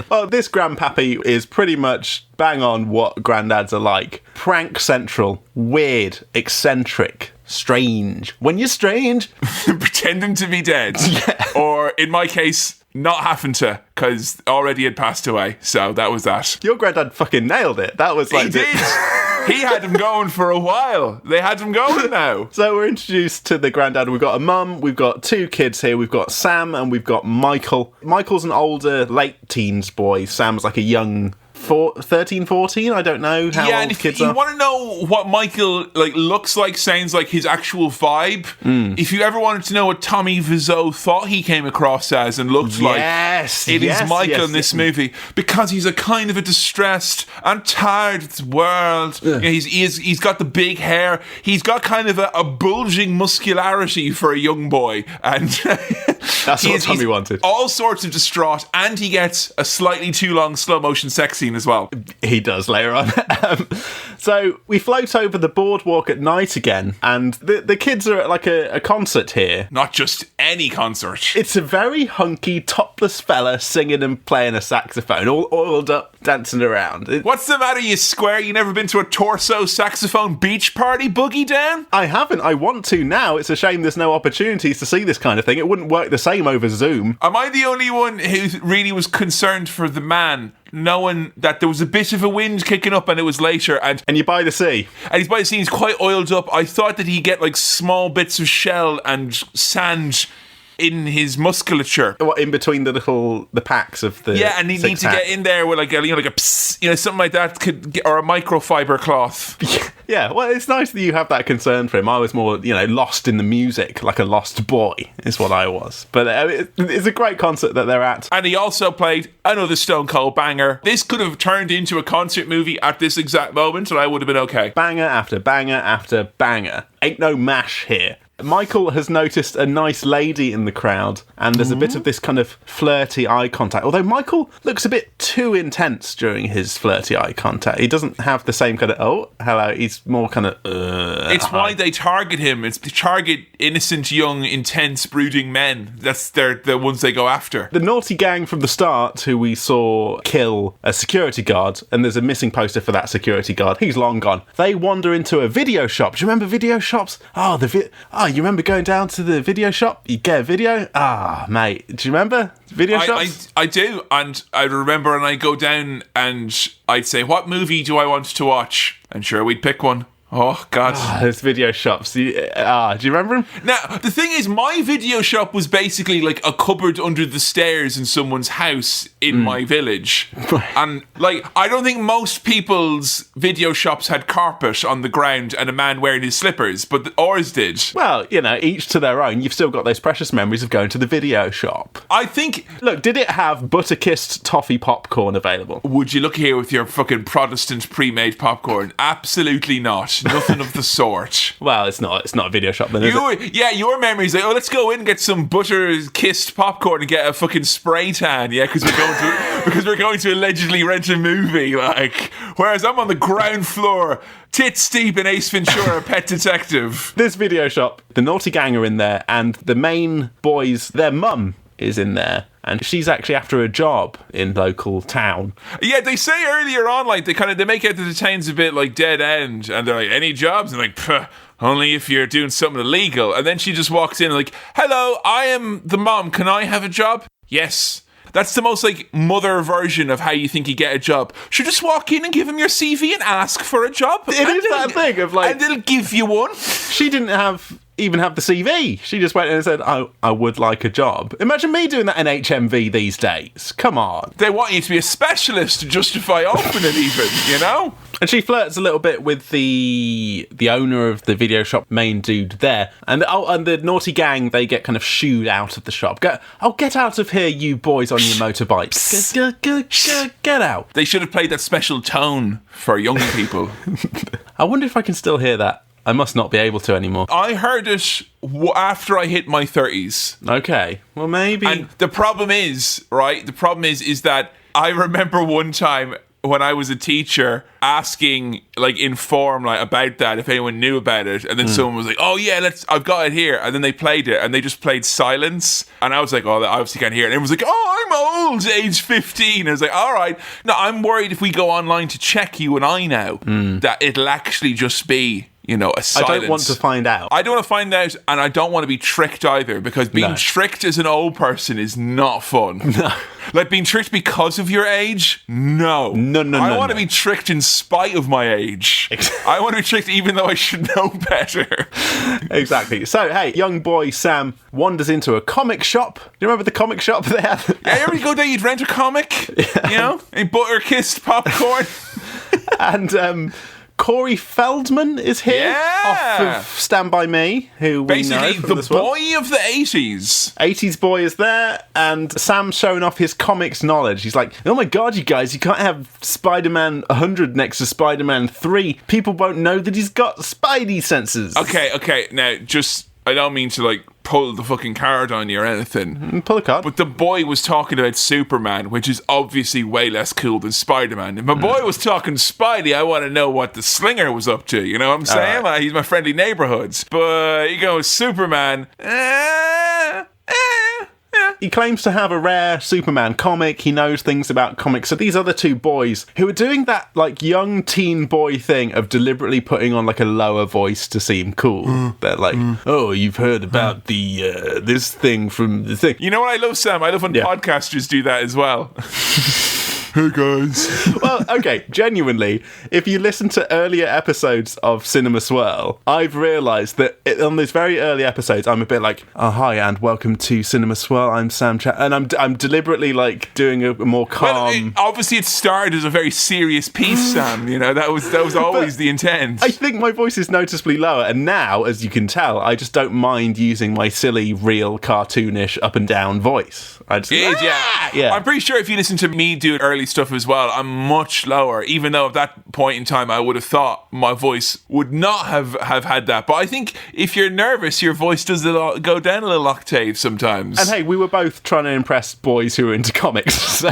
Well, this grandpappy is pretty much bang on what granddads are like. Prank central, weird, eccentric, strange. When you're strange. Pretending to be dead. Yeah. Or, in my case, not having to, because already had passed away. So that was that. Your granddad fucking nailed it. That was He did. He had him going for a while. They had him going now. So we're introduced to the granddad. We've got a mum, we've got two kids here. We've got Sam and we've got Michael. Michael's an older, late teens boy. Sam's like a young 13, 14, I don't know how old kids are. If you want to know what Michael looks like, sounds like his actual vibe, if you ever wanted to know what Tommy Wiseau thought he came across as and looked like, it is Michael in this movie, because he's a kind of a distressed and tired of the world. He's got the big hair. He's got kind of a bulging muscularity for a young boy, and that's what Tommy wanted. All sorts of distraught, and he gets a slightly too long slow motion sex scene scene as well. He does later on. So we float over the boardwalk at night again, and the kids are at like a concert here. Not just any concert. It's a very hunky, topless fella singing and playing a saxophone, all oiled up, dancing around. What's the matter, you square? You never been to a torso saxophone beach party, Boogie Down? I haven't. I want to now. It's a shame there's no opportunities to see this kind of thing. It wouldn't work the same over Zoom. Am I the only one who really was concerned for the man, knowing that there was a bit of a wind kicking up and it was later, and you're by the sea, and he's by the sea, he's quite oiled up? I thought that he'd get like small bits of shell and sand in his musculature. What, in between the packs of the... Yeah, and he needs to get in there with like a psst, something like that, or a microfiber cloth. Yeah, well, it's nice that you have that concern for him. I was more, lost in the music, like a lost boy, is what I was. But it's a great concert that they're at. And he also played another Stone Cold banger. This could have turned into a concert movie at this exact moment, and I would have been okay. Banger after banger after banger. Ain't no mash here. Michael has noticed a nice lady in the crowd, and there's a bit of this kind of flirty eye contact. Although Michael looks a bit too intense during his flirty eye contact. He doesn't have the same kind of, oh, hello. He's more kind of, It's hi. why they target him. It's to target innocent, young, intense, brooding men. That's the ones they go after. The naughty gang from the start, who we saw kill a security guard, and there's a missing poster for that security guard. He's long gone. They wander into a video shop. Do you remember video shops? You remember going down to the video shop? You get a video? Mate, do you remember video shops? I do, and I remember, and I go down and I'd say, what movie do I want to watch? And sure, we'd pick one. Oh, God. Those video shops. Do you remember them? Now, the thing is, my video shop was basically like a cupboard under the stairs in someone's house in my village. And, I don't think most people's video shops had carpet on the ground and a man wearing his slippers, but ours did. Well, each to their own. You've still got those precious memories of going to the video shop. I think... Look, did it have butter-kissed toffee popcorn available? Would you look here with your fucking Protestant pre-made popcorn? Absolutely not. Nothing of the sort. Well, it's not a video shop then, is it? Yeah, your memory's like, let's go in and get some butter-kissed popcorn and get a fucking spray tan, because we're going to allegedly rent a movie, whereas I'm on the ground floor, tits deep in Ace Ventura, Pet Detective. This video shop, the naughty gang are in there, and the main boys, their mum is in there. And she's actually after a job in local town. Yeah, they say earlier on, they make out that the town's a bit like dead end. And they're like, any jobs? And only if you're doing something illegal. And then she just walks in like, hello, I am the mom. Can I have a job? Yes. That's the most mother version of how you think you get a job. Should just walk in and give them your CV and ask for a job. It is that thing of and they'll give you one. She didn't even have the CV. She just went in and said, I would like a job. Imagine me doing that in HMV these days. Come on. They want you to be a specialist to justify opening even, And she flirts a little bit with the owner of the video shop, main dude there. And the naughty gang, they get kind of shooed out of the shop. Get out of here, you boys on your motorbikes. Get out. They should have played that special tone for young people. I wonder if I can still hear that. I must not be able to anymore. I heard it after I hit my 30s. Okay, well maybe. And the problem is, is that I remember one time when I was a teacher asking, in form, about that, if anyone knew about it, and then someone was like, oh yeah, I've got it here, and then they played it, and they just played silence, and I was like, oh, they obviously can't hear it, and everyone was like, oh, I'm old, age 15, I was like, alright, no, I'm worried if we go online to check you and I now, that it'll actually just be a silence. I don't want to find out. I don't want to find out, and I don't want to be tricked either, because being tricked as an old person is not fun. No. Being tricked because of your age? No. No. I want to be tricked in spite of my age. I want to be tricked even though I should know better. Exactly. So, hey, young boy Sam wanders into a comic shop. Do you remember the comic shop they had? Yeah, every go there you'd rent a comic, a butter-kissed popcorn. And, Corey Feldman is here, off of Stand By Me, who we know from the boy of the 80s. 80s boy is there, and Sam's showing off his comics knowledge. He's like, oh my god, you guys, you can't have Spider-Man 100 next to Spider-Man 3. People won't know that he's got Spidey senses. Okay, now, I don't mean to, pull the fucking card on you or anything. Pull a card. But the boy was talking about Superman, which is obviously way less cool than Spider-Man. If my boy was talking Spidey, I want to know what the Slinger was up to. You know what I'm saying? Like, he's my friendly neighborhoods. But you go Superman. He claims to have a rare Superman comic. He knows things about comics. So these other two boys who are doing that like young teen boy thing of deliberately putting on like a lower voice to seem cool. They're like, oh, you've heard about the this thing from the thing. You know what I love, Sam? I love when podcasters do that as well. Hey guys. Well, okay, genuinely, if you listen to earlier episodes of Cinema Swirl, I've realised that on these very early episodes, I'm a bit like, oh, hi, and welcome to Cinema Swirl, I'm Sam and I'm deliberately, like, doing a more calm... Well, obviously it started as a very serious piece, Sam, you know, that was always the intent. I think my voice is noticeably lower, and now, as you can tell, I just don't mind using my silly, real, cartoonish, up and down voice. I just... It is, yeah. I'm pretty sure if you listen to me do early stuff as well, I'm much lower, even though at that point in time I would have thought my voice would not have had that. But I think if you're nervous, your voice does go down a little octave sometimes. And hey, we were both trying to impress boys who are into comics. So.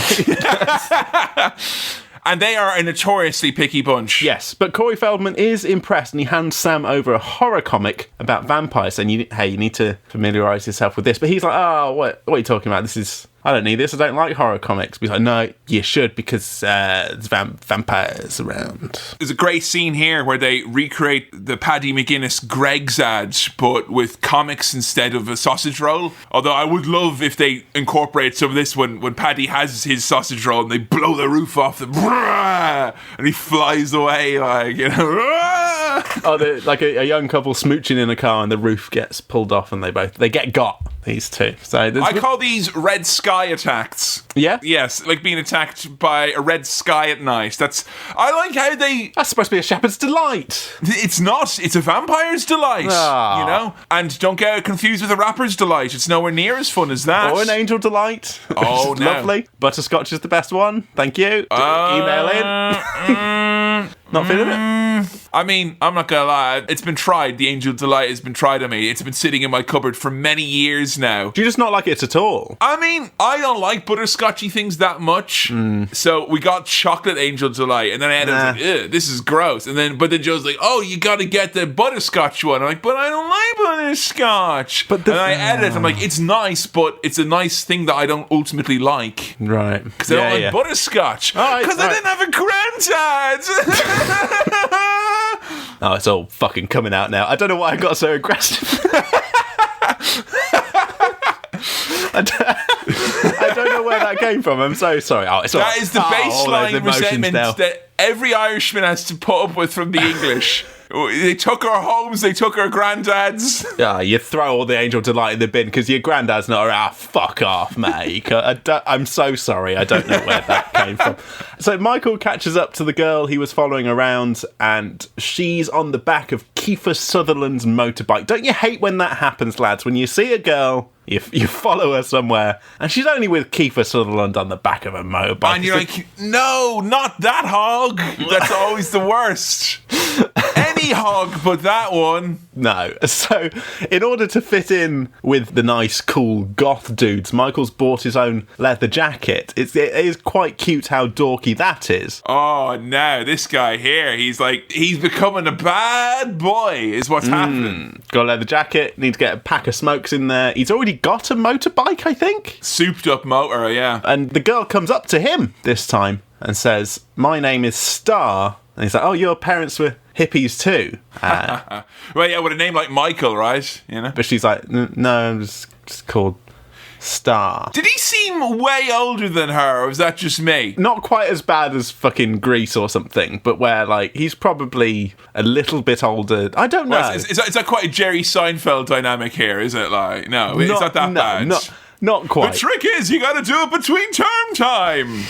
And they are a notoriously picky bunch. Yes, but Corey Feldman is impressed, and he hands Sam over a horror comic about vampires, and you need to familiarise yourself with this. But he's like, oh, what are you talking about? I don't need this. I don't like horror comics. But he's like, no, you should, because there's vampires around. There's a great scene here where they recreate the Paddy McGuinness Greg's ad, but with comics instead of a sausage roll. Although I would love if they incorporate some of this when Paddy has his sausage roll and they blow the roof off the... and he flies away, like, you know... Oh, like a young couple smooching in a car and the roof gets pulled off and they get got, these two. So I call these red sky attacks. Yeah? Yes, like being attacked by a red sky at night. I like how That's supposed to be a shepherd's delight. It's not. It's a vampire's delight, you know? And don't get confused with a rapper's delight. It's nowhere near as fun as that. Or an angel delight. Oh, no. Lovely. Butterscotch is the best one. Thank you. Email in. Not feeling it? I mean, I'm not gonna lie. It's been tried. The Angel Delight has been tried on me. It's been sitting in my cupboard for many years now. Do you just not like it at all? I mean, I don't like butterscotchy things that much. So we got chocolate Angel Delight, and then I was like, ew, this is gross. But then Joe's like, oh, you gotta get the butterscotch one. I'm like, but I don't like butterscotch. And I added it. I'm like, it's nice, but it's a nice thing that I don't ultimately like. Right. Because I don't like butterscotch. Because I didn't have a granddad. Oh, it's all fucking coming out now. I don't know why I got so aggressive. I don't know where that came from. I'm so sorry. Oh, it's that is the baseline resentment that every Irishman has to put up with from the English. They took our homes, they took our granddads. Yeah, you throw all the Angel Delight in the bin because your granddad's not around. Fuck off, mate. I'm so sorry. I don't know where that came from. So Michael catches up to the girl he was following around, and she's on the back of Kiefer Sutherland's motorbike. Don't you hate when that happens, lads? When you see a girl, you follow her somewhere, and she's only with Kiefer Sutherland on the back of a motorbike. And you're like, no, not that hog. That's always the worst. Any hog but that one. No. So, in order to fit in with the nice, cool goth dudes, Michael's bought his own leather jacket. It is quite cute how dorky that is. Oh, no. This guy here, he's becoming a bad boy, is what's happening. Got a leather jacket, need to get a pack of smokes in there. He's already got a motorbike, I think. Souped up motor, yeah. And the girl comes up to him this time and says, my name is Star. And he's like, oh, your parents were hippies too. Well, yeah, with a name like Michael, right? You know. But she's like, no, I'm just called Star. Did he seem way older than her, or was that just me? Not quite as bad as fucking Grease or something, but where, like, he's probably a little bit older. I don't know. Well, is that quite a Jerry Seinfeld dynamic here, is it? Like, no, it's not that bad. Not quite. The trick is you got to do it between term time.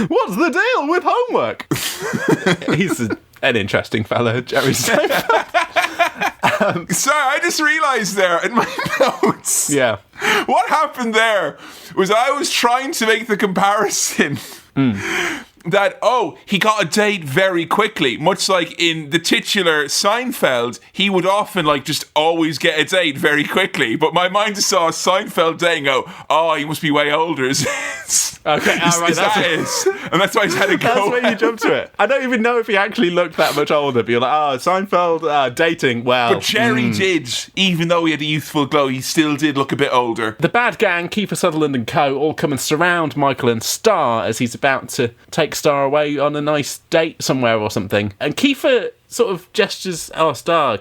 What's the deal with homework? He's an interesting fellow, Jerry Seinfeld. Sorry, I just realised there in my notes. Yeah. What happened there was I was trying to make the comparison that, he got a date very quickly. Much like in the titular Seinfeld, he would often, just always get a date very quickly. But my mind just saw Seinfeld date and go, he must be way older. Okay, and that's why he's had a go. That's where you jump to it. I don't even know if he actually looked that much older, but you're like, Seinfeld dating, well. But Jerry did, even though he had a youthful glow, he still did look a bit older. The bad gang, Kiefer Sutherland and co, all come and surround Michael and Star as he's about to take Star away on a nice date somewhere or something. And Kiefer sort of gestures, Star,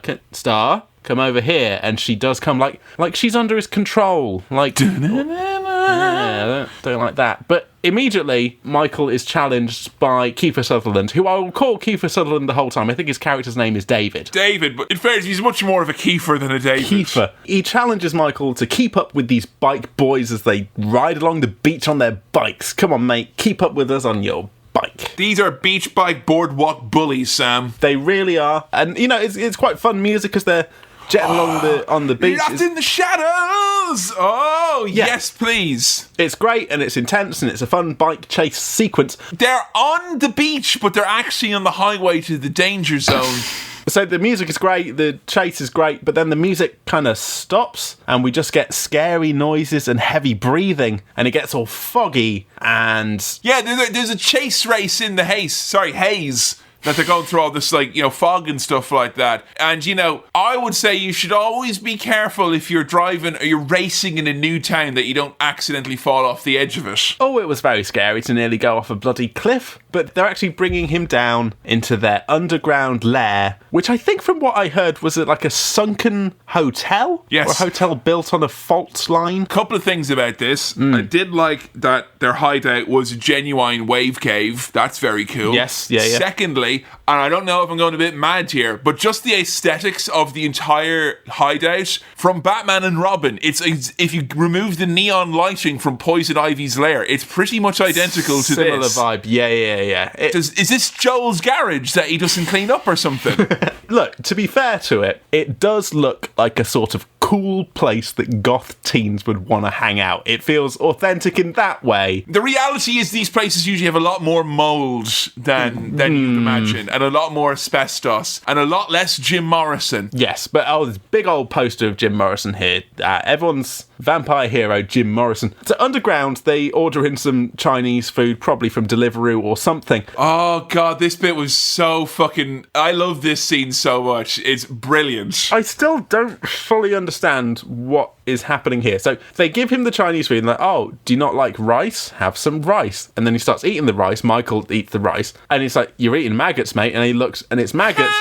come over here. And she does come like she's under his control. Yeah, don't like that. But immediately, Michael is challenged by Kiefer Sutherland, who I will call Kiefer Sutherland the whole time. I think his character's name is David. David, but in fairness, he's much more of a Kiefer than a David. Kiefer. He challenges Michael to keep up with these bike boys as they ride along the beach on their bikes. Come on, mate, keep up with us on your bike. These are beach bike boardwalk bullies, Sam. They really are. And, it's quite fun music as they're jetting along on the beach. Lost in the shadows! Oh, yeah. Yes, please. It's great, and it's intense, and it's a fun bike chase sequence. They're on the beach, but they're actually on the highway to the danger zone. So the music is great, the chase is great, but then the music kind of stops, and we just get scary noises and heavy breathing, and it gets all foggy, and... Yeah, there's a chase race in the haze. That they're going through all this, fog and stuff like that. And, I would say you should always be careful if you're driving or you're racing in a new town that you don't accidentally fall off the edge of it. Oh, it was very scary to nearly go off a bloody cliff. But they're actually bringing him down into their underground lair, which I think from what I heard was like a sunken hotel? Yes. Or a hotel built on a fault line. Couple of things about this. I did like that their hideout was a genuine wave cave. That's very cool. Yes, yeah. Secondly, and I don't know if I'm going a bit mad here, but just the aesthetics of the entire hideout from Batman and Robin, it's if you remove the neon lighting from Poison Ivy's lair, it's pretty much identical to Similar this. Vibe, yeah. Is this Joel's garage that he doesn't clean up or something? Look, to be fair to it, it does look like a sort of cool place that goth teens would want to hang out. It feels authentic in that way. The reality is these places usually have a lot more mold than you'd imagine, and a lot more asbestos, and a lot less Jim Morrison. Yes, but this big old poster of Jim Morrison here. Everyone's vampire hero, Jim Morrison. So underground, they order in some Chinese food, probably from Deliveroo or something. Oh, God, this bit was so fucking... I love this scene so much. It's brilliant. I still don't fully understand what is happening here. So they give him the Chinese food and do you not like rice? Have some rice. And then he starts eating the rice. Michael eats the rice. And he's like, you're eating maggots, mate. And he looks and it's maggots.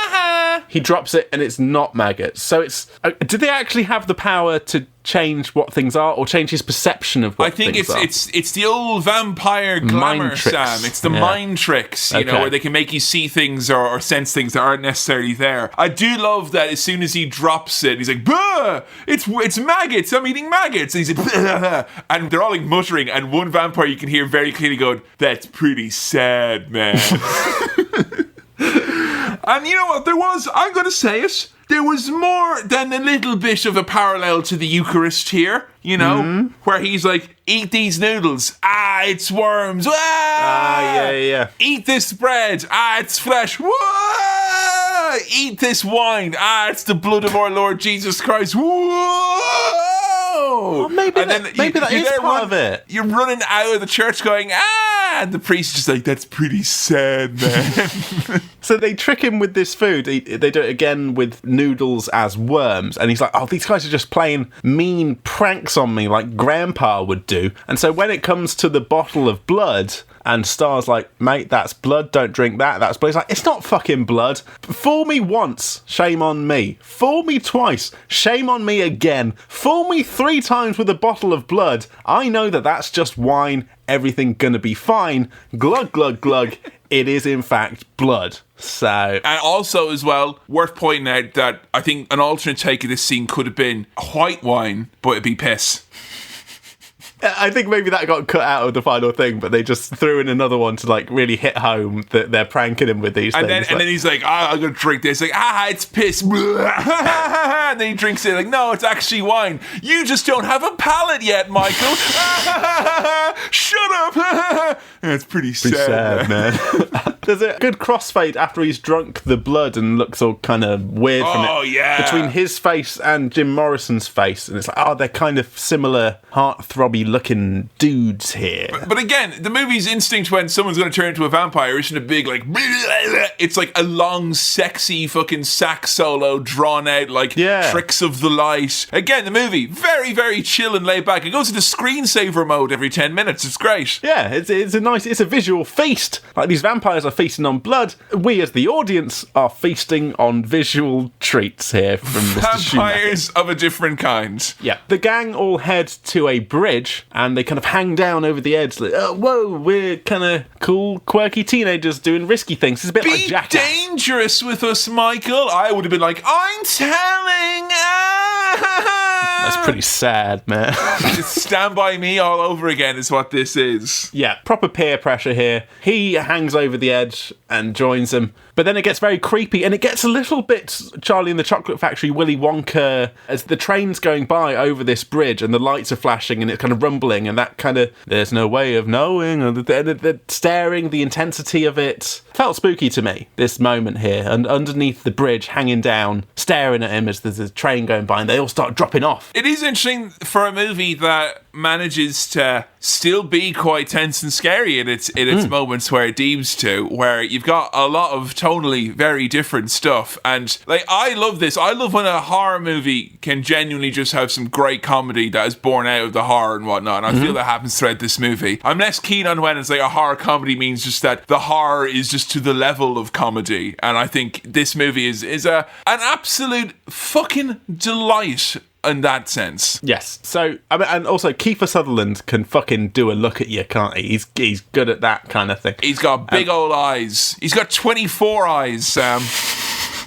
He drops it and it's not maggots. So it's... did they actually have the power to change what things are or change his perception of what things are? I think it's the old vampire glamour, Sam. It's the mind tricks, you know, where they can make you see things or sense things that aren't necessarily there. I do love that as soon as he drops it, he's like, bah! It's maggots, I'm eating maggots. And he's like, bah! And they're all like muttering, and one vampire you can hear very clearly going, that's pretty sad, man. And you know what there was? I'm going to say it. There was more than a little bit of a parallel to the Eucharist here, where he's like, eat these noodles. Ah, it's worms. Yeah. Eat this bread. Ah, it's flesh. Whoa! Eat this wine. Ah, it's the blood of our Lord Jesus Christ. Whoa! Oh, maybe that is part of it. You're running out of the church going, and the priest is just like, that's pretty sad, man. So they trick him with this food. They do it again with noodles as worms. And he's like, these guys are just playing mean pranks on me like Grandpa would do. And so when it comes to the bottle of blood... And Star's like, mate, that's blood, don't drink that, that's blood. He's like, it's not fucking blood. Fool me once, shame on me. Fool me twice, shame on me again. Fool me 3 times with a bottle of blood. I know that that's just wine, everything gonna be fine. Glug, glug, glug. It is, in fact, blood. So... And also, as well, worth pointing out that I think an alternate take of this scene could have been white wine, but it'd be piss. I think maybe that got cut out of the final thing, but they just threw in another one to like really hit home that they're pranking him with these things. And then he's like, I'm gonna drink this. Like, it's piss. And then he drinks it. Like, no, it's actually wine. You just don't have a palate yet, Michael. Shut up. It's pretty sad, man. There's a good crossfade after he's drunk the blood and looks all kind of weird from it. Oh, yeah. Between his face and Jim Morrison's face. And it's like, they're kind of similar heartthrobby looking dudes here. But again, the movie's instinct when someone's going to turn into a vampire isn't a big, like, it's like a long, sexy fucking sax solo drawn out, like, tricks of the light. Again, the movie, very, very chill and laid back. It goes into screensaver mode every 10 minutes. It's great. Yeah, it's a visual feast. Like, these vampires are feasting on blood. We, as the audience, are feasting on visual treats here from Mr. Vampires Schumacher. of a different kind. Yeah. The gang all head to a bridge, and they kind of hang down over the edge. Like, whoa, we're kind of cool, quirky teenagers doing risky things. It's a bit like Jackass. Be dangerous with us, Michael. I would have been like, I'm telling. That's pretty sad, man. Just Stand By Me all over again is what this is. Yeah, proper peer pressure here. He hangs over the edge and joins them. But then it gets very creepy, and it gets a little bit Charlie and the Chocolate Factory, Willy Wonka, as the train's going by over this bridge, and the lights are flashing, and it's kind of rumbling, and that kind of, there's no way of knowing, and the staring, the intensity of it, felt spooky to me, this moment here, and underneath the bridge, hanging down, staring at him as there's a train going by, and they all start dropping off. It is interesting for a movie that manages to still be quite tense and scary in its moments where it deems to, where you've got a lot of tonally very different stuff. And like, I love this. I love when a horror movie can genuinely just have some great comedy that is born out of the horror and whatnot. And I feel that happens throughout this movie. I'm less keen on when it's like a horror comedy means just that the horror is just to the level of comedy. And I think this movie is an absolute fucking delight in that sense. Yes. So, I mean, and also Kiefer Sutherland can fucking do a look at you, can't he? He's good at that kind of thing. He's got big old eyes. He's got 24 eyes, Sam.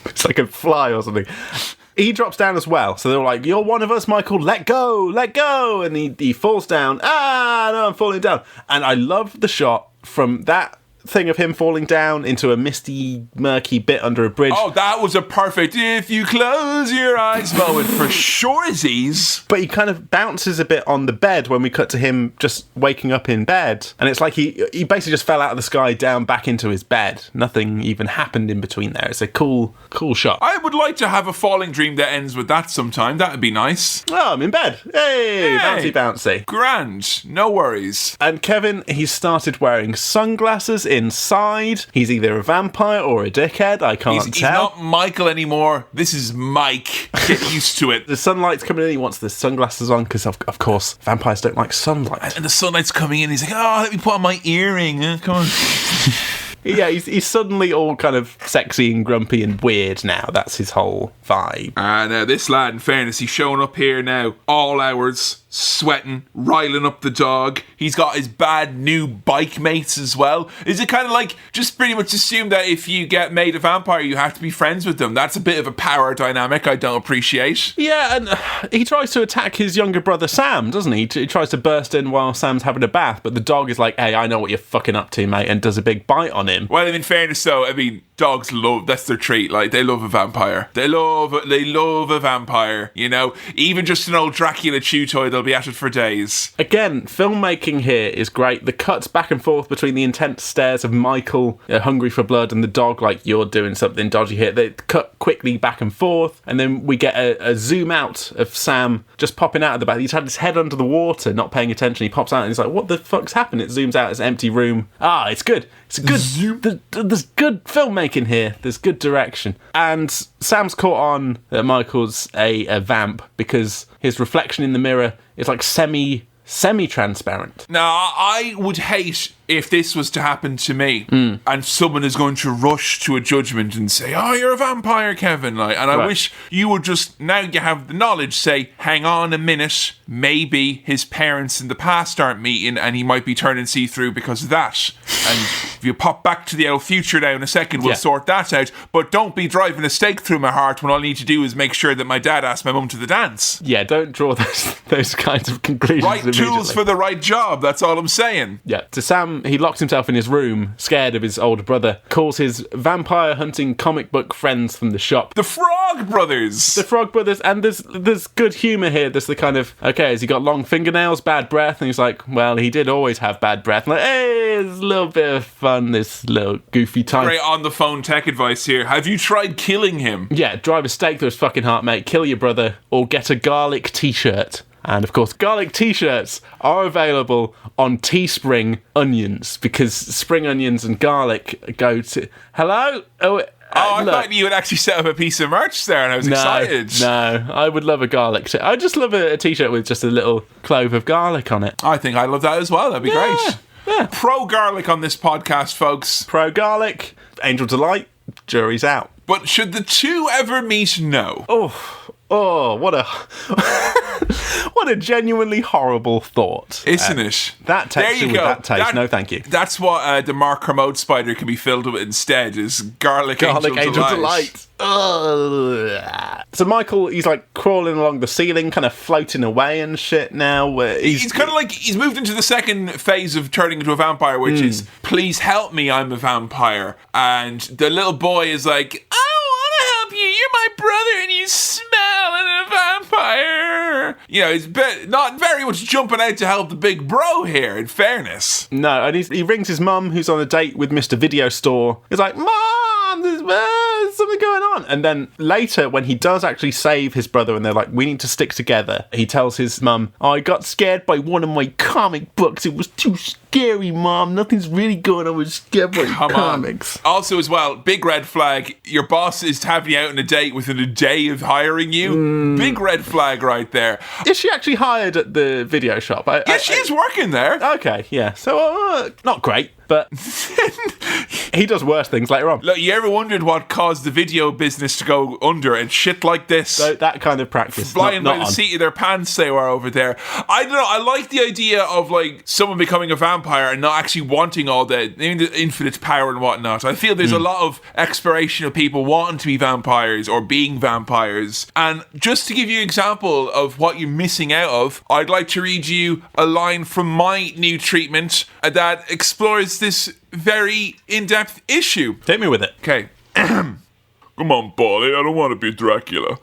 It's like a fly or something. He drops down as well. So they're like, you're one of us, Michael. Let go. And he falls down. No, I'm falling down. And I love the shot from that thing of him falling down into a misty, murky bit under a bridge. Oh, that was a perfect if you close your eyes moment for shoresies. But he kind of bounces a bit on the bed when we cut to him just waking up in bed. And it's like he basically just fell out of the sky down back into his bed. Nothing even happened in between there. It's a cool shot. I would like to have a falling dream that ends with that sometime. That would be nice. Oh, I'm in bed. Hey, bouncy. Grand. No worries. And Kevin, he's started wearing sunglasses inside. He's either a vampire or a dickhead. I can't tell. He's not Michael anymore. This is Mike. Get used to it. The sunlight's coming in. He wants the sunglasses on because, of course, vampires don't like sunlight. And the sunlight's coming in. He's like, let me put on my earring. Come on. Yeah, he's suddenly all kind of sexy and grumpy and weird now. That's his whole vibe. Now this lad, in fairness, he's showing up here now, all hours, sweating, riling up the dog. He's got his bad new bike mates as well. Is it kind of like, just pretty much assume that if you get made a vampire, you have to be friends with them? That's a bit of a power dynamic I don't appreciate. Yeah, and he tries to attack his younger brother Sam, doesn't he? He tries to burst in while Sam's having a bath, but the dog is like, hey, I know what you're fucking up to, mate, and does a big bite on him. Well, in fairness though, I mean, dogs love, that's their treat. Like, they love a vampire. They love a vampire, you know? Even just an old Dracula chew toy, they'll be at it for days. Again, filmmaking here is great. The cuts back and forth between the intense stares of Michael, hungry for blood, and the dog, like, you're doing something dodgy here. They cut quickly back and forth, and then we get a zoom out of Sam just popping out of the bath. He's had his head under the water, not paying attention. He pops out and he's like, what the fuck's happened? It zooms out, it's an empty room. It's good. It's a good... There's good filmmaking here. There's good direction. And Sam's caught on that Michael's a vamp because his reflection in the mirror is like semi-transparent. Now, I would hate if this was to happen to me and someone is going to rush to a judgment and say, you're a vampire, Kevin. And I wish you would just, now you have the knowledge, say, hang on a minute, maybe his parents in the past aren't meeting and he might be turning see-through because of that. And if you pop back to the old future now in a second, we'll sort that out. But don't be driving a stake through my heart when all I need to do is make sure that my dad asked my mum to the dance. Yeah, don't draw those kinds of conclusions. Right tools for the right job, that's all I'm saying. Yeah, so Sam, he locks himself in his room, scared of his older brother, calls his vampire hunting comic book friends from the shop The Frog Brothers! The Frog Brothers, and there's good humour here. There's the kind of, okay, has he got long fingernails, bad breath? And he's like, well, he did always have bad breath. And like, hey, it's a little bit of fun, this little goofy time. Great on-the-phone tech advice here. Have you tried killing him? Yeah, drive a stake through his fucking heart, mate. Kill your brother, or get a garlic t-shirt. And of course, garlic t-shirts are available on Teespring Onions, because spring onions and garlic go to... Hello? I thought you would actually set up a piece of merch there, and I was excited. No, I would love a garlic t-shirt. I just love a t-shirt with just a little clove of garlic on it. I think I love that as well. That'd be great. Yeah. Pro-garlic on this podcast, folks. Pro-garlic, Angel Delight, jury's out. But should the two ever meet? No. Oh, what a genuinely horrible thought. Isn't it? That texture with that taste, no thank you. That's what the Mark Kermode spider can be filled with instead, is garlic Angel Delight. So Michael, he's like crawling along the ceiling, kind of floating away and shit now. He's kind of like, he's moved into the second phase of turning into a vampire, which is, please help me, I'm a vampire. And the little boy is like, I want to help you, you're my brother and you smell and a vampire. You know, he's not very much jumping out to help the big bro here, in fairness. No, and he rings his mum, who's on a date with Mr. Video Store. He's like, Mom, there's something going on. And then later, when he does actually save his brother and they're like, we need to stick together, he tells his mum, I got scared by one of my comic books. It was too scary, Mom. Nothing's really going on. I was scared by comics. Also, as well, big red flag. Your boss is having you out on a date within a day of hiring you. Big red flag right there. Is she actually hired at the video shop? She is working there. Okay, yeah. So, not great, but he does worse things later on. Look, you ever wondered what caused the video business to go under and shit like this? So that kind of practice. Flying not by the seat of their pants they were over there. I don't know, I like the idea of like someone becoming a vampire and not actually wanting all the infinite power and whatnot. I feel there's a lot of exploration of people wanting to be vampires or being vampires. And just to give you an example of what you're missing out of, I'd like to read you a line from my new treatment that explores this very in-depth issue. Take me with it. Okay. Come on, Polly, I don't want to be Dracula.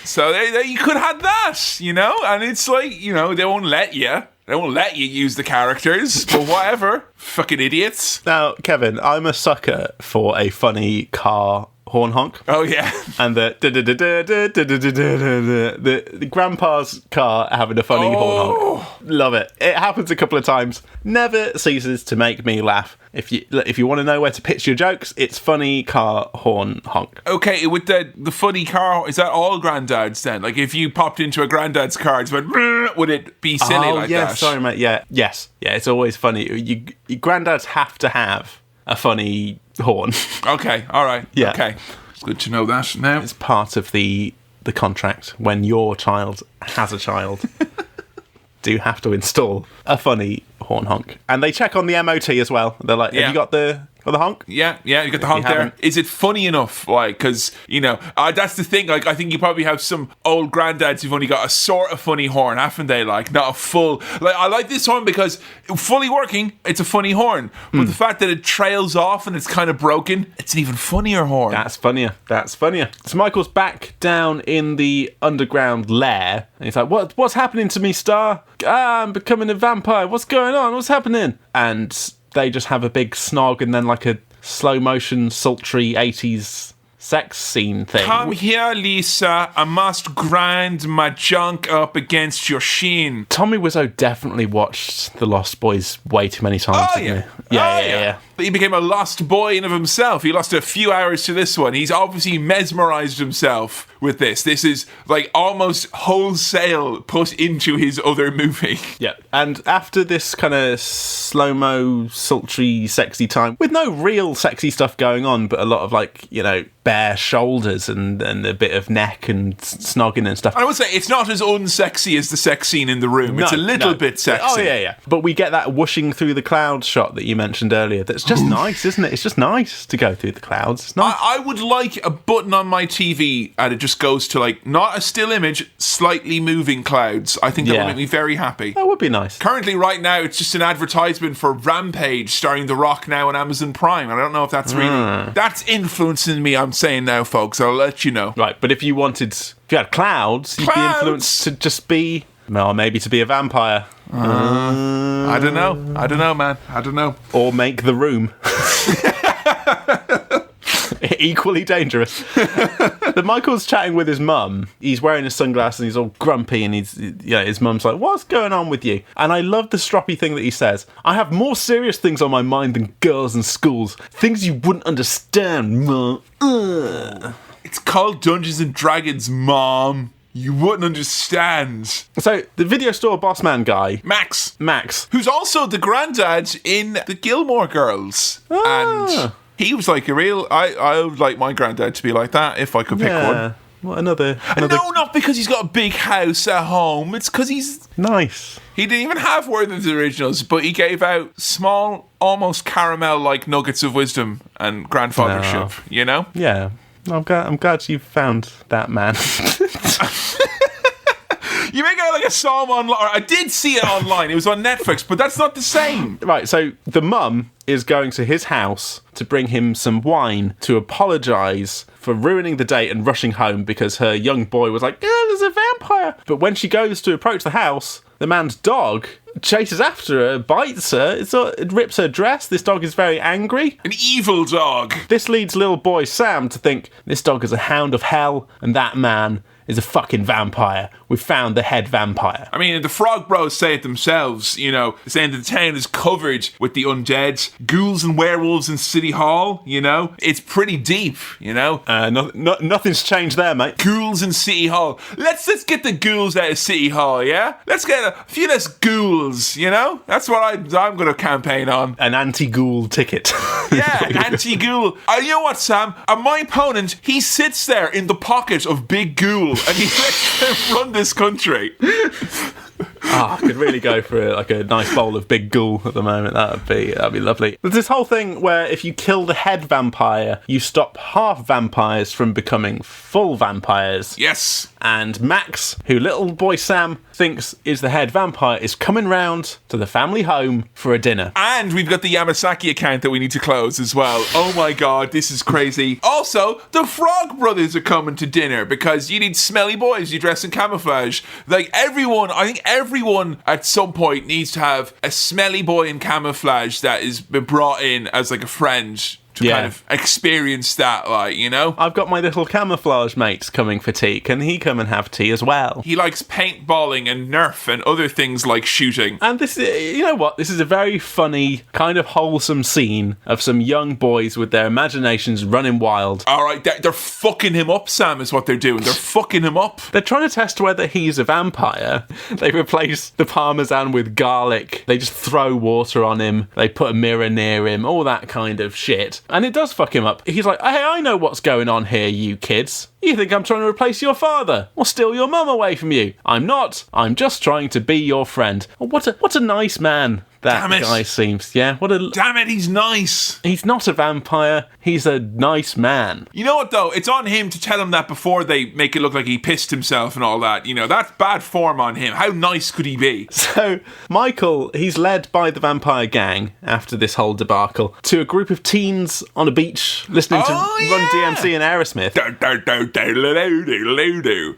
So you could have that, you know? And it's like, you know, they won't let you. They won't let you use the characters, but whatever. Fucking idiots. Now, Kevin, I'm a sucker for a funny car horn honk. Oh, yeah. And the grandpa's car having a funny horn honk. Love it. It happens a couple of times. Never ceases to make me laugh. If you want to know where to pitch your jokes, it's funny car horn honk. Okay, with the funny car, is that all granddads then? Like if you popped into a granddad's car and went, would it be silly like that? Sorry, mate. Yeah, yes. Yeah, it's always funny. Your granddads have to have a funny horn. Okay, all right. Yeah. Okay. It's good to know that now. It's part of the contract when your child has a child. Do have to install a funny horn honk. And they check on the MOT as well. They're like, have you got the honk? Yeah, you got the honk there. Is it funny enough? Like, because, you know, that's the thing. Like, I think you probably have some old granddads who've only got a sort of funny horn, haven't they? Like, not a full... Like, I like this horn because fully working, it's a funny horn. But the fact that it trails off and it's kind of broken, it's an even funnier horn. That's funnier. So Michael's back down in the underground lair. And he's like, what's happening to me, Star? I'm becoming a vampire. What's going on? What's happening? And they just have a big snog and then like a slow motion, sultry 80s sex scene thing. Come here, Lisa. I must grind my junk up against your shin. Tommy Wiseau definitely watched The Lost Boys way too many times. Oh, yeah. Yeah. But he became a lost boy in of himself. He lost a few hours to this one. He's obviously mesmerized himself with this. This is like almost wholesale put into his other movie. Yeah. And after this kind of slow-mo, sultry, sexy time, with no real sexy stuff going on, but a lot of like, you know, bare shoulders and a bit of neck and snogging and stuff. I would say it's not as unsexy as the sex scene in The Room. It's a little bit sexy. Oh, yeah. But we get that whooshing through the clouds shot that you mentioned earlier. That's just nice, isn't it? It's just nice to go through the clouds. It's nice. I would like a button on my TV and it just goes to, like, not a still image, slightly moving clouds. I think that would make me very happy. That would be nice. Currently, right now, it's just an advertisement for Rampage starring The Rock now on Amazon Prime. I don't know if that's really... That's influencing me, I'm saying now, folks. I'll let you know. Right, but if you had clouds, you'd be influenced to just be... Well, maybe to be a vampire. I don't know, man. I don't know. Or make The Room. Equally dangerous. But Michael's chatting with his mum. He's wearing his sunglasses and he's all grumpy and his mum's like, what's going on with you? And I love the stroppy thing that he says. I have more serious things on my mind than girls and schools. Things you wouldn't understand, Mum. It's called Dungeons and Dragons, Mom. You wouldn't understand. So, the video store boss man guy... Max. Who's also the granddad in the Gilmore Girls. And... he was like a real... I would like my granddad to be like that if I could pick one. Well, another... No, not because he's got a big house at home. It's because he's... Nice. He didn't even have Werther's Originals, but he gave out small, almost caramel-like nuggets of wisdom and grandfathership, you know? Yeah. I'm glad you found that man. You make out like a psalm online. I did see it online. It was on Netflix, but that's not the same. Right, so the mum is going to his house to bring him some wine to apologise for ruining the date and rushing home because her young boy was like, there's a vampire. But when she goes to approach the house, the man's dog chases after her, bites her, it rips her dress. This dog is very angry. An evil dog. This leads little boy Sam to think this dog is a hound of hell and that man is a fucking vampire. We've found the head vampire. I mean, the Frog Bros say it themselves, you know, saying that the town is covered with the undead, ghouls and werewolves in City Hall, you know? It's pretty deep, you know? Nothing's changed there, mate. Ghouls in City Hall. Let's get the ghouls out of City Hall, yeah? Let's get a few less ghouls, you know? That's what I'm going to campaign on. An anti-ghoul ticket. Yeah, an anti-ghoul. You know what, Sam? My opponent, he sits there in the pocket of Big Ghoul and he lets them run this country. I could really go for a nice bowl of Big Ghoul at the moment. That'd be lovely. There's this whole thing where if you kill the head vampire, you stop half vampires from becoming full vampires. Yes. And Max, who little boy Sam thinks is the head vampire, is coming round to the family home for a dinner. And we've got the Yamasaki account that we need to close as well. Oh my god, this is crazy. Also, the Frog Brothers are coming to dinner because you need smelly boys, you dress in camouflage. Like I think everyone at some point needs to have a smelly boy in camouflage that is been brought in as like a friend to kind of experience that, like, you know? I've got my little camouflage mates coming for tea. Can he come and have tea as well? He likes paintballing and Nerf and other things like shooting. And this is, you know what? This is a very funny, kind of wholesome scene of some young boys with their imaginations running wild. All right, they're fucking him up, Sam, is what they're doing. They're fucking him up. They're trying to test whether he's a vampire. They replace the parmesan with garlic. They just throw water on him. They put a mirror near him. All that kind of shit. And it does fuck him up. He's like, hey, I know what's going on here, you kids. You think I'm trying to replace your father or steal your mum away from you? I'm not. I'm just trying to be your friend. What a nice man that guy seems. Yeah, damn it, he's nice. He's not a vampire. He's a nice man. You know what, though? It's on him to tell him that before they make it look like he pissed himself and all that. You know, that's bad form on him. How nice could he be? So, Michael, he's led by the vampire gang after this whole debacle to a group of teens on a beach listening to Run DMC and Aerosmith.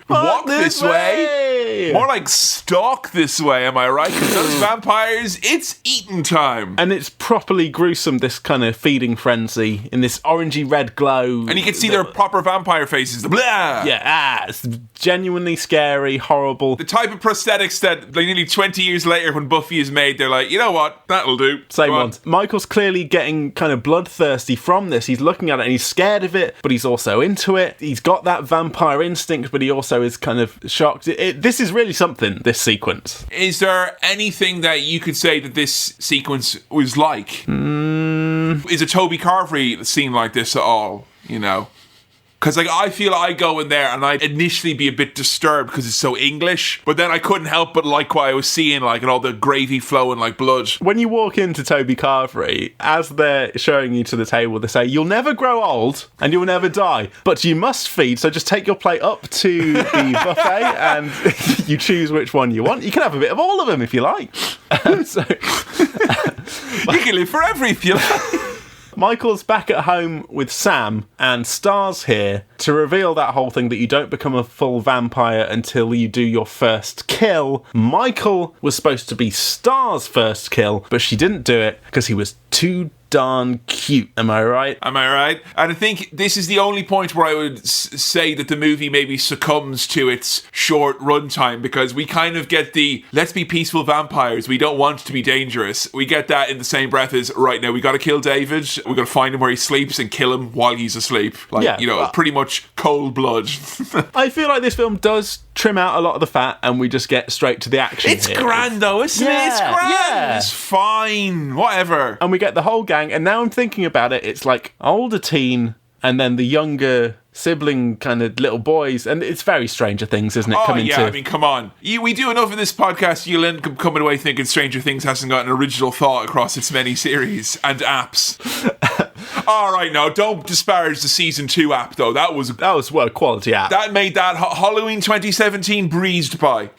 Walk this way. More like stalk this way, am I right? Because those vampires, it's eating time. And it's properly gruesome, this kind of feeding frenzy in this orangey red glow. And you can see their proper vampire faces. Blah. Yeah, it's genuinely scary, horrible. The type of prosthetics that like, nearly 20 years later when Buffy is made, they're like, you know what, that'll do. Same ones. Michael's clearly getting kind of bloodthirsty from this. He's looking at it and he's scared of it, but he's also into it. He's got that vampire instinct, but he also is kind of shocked. This is really something, this sequence. Is there anything that you could say that this sequence was like? Is a Toby Carvery scene like this at all, you know? Because like I feel I go in there and I'd initially be a bit disturbed because it's so English, but then I couldn't help but like what I was seeing, like, and all the gravy flowing like blood. When you walk into Toby Carvery, as they're showing you to the table, they say, you'll never grow old and you'll never die, but you must feed, so just take your plate up to the buffet and you choose which one you want. You can have a bit of all of them if you like. So You can live forever if you like. Michael's back at home with Sam, and Star's here to reveal that whole thing that you don't become a full vampire until you do your first kill. Michael was supposed to be Star's first kill, but she didn't do it because he was too darn cute. Am I right? Am I right? And I think this is the only point where I would say that the movie maybe succumbs to its short runtime, because we kind of get the let's be peaceful vampires, we don't want to be dangerous. We get that in the same breath as right now we got to kill David, we got to find him where he sleeps and kill him while he's asleep. Like, yeah, you know, pretty much cold blood. I feel like this film does trim out a lot of the fat and we just get straight to the action. It's here. grand though, isn't it? It's grand. Yeah. It's fine. Whatever. And we get the whole gang, and now I'm thinking about it, it's like older teen and then the younger sibling kind of little boys, and it's very Stranger Things, isn't it? Oh yeah, I mean, come on. We do enough of this podcast, you'll end up coming away thinking Stranger Things hasn't got an original thought across its many series and apps. Alright, now, don't disparage the Season 2 app, though. That was well, a quality app. That made that Halloween 2017 breezed by.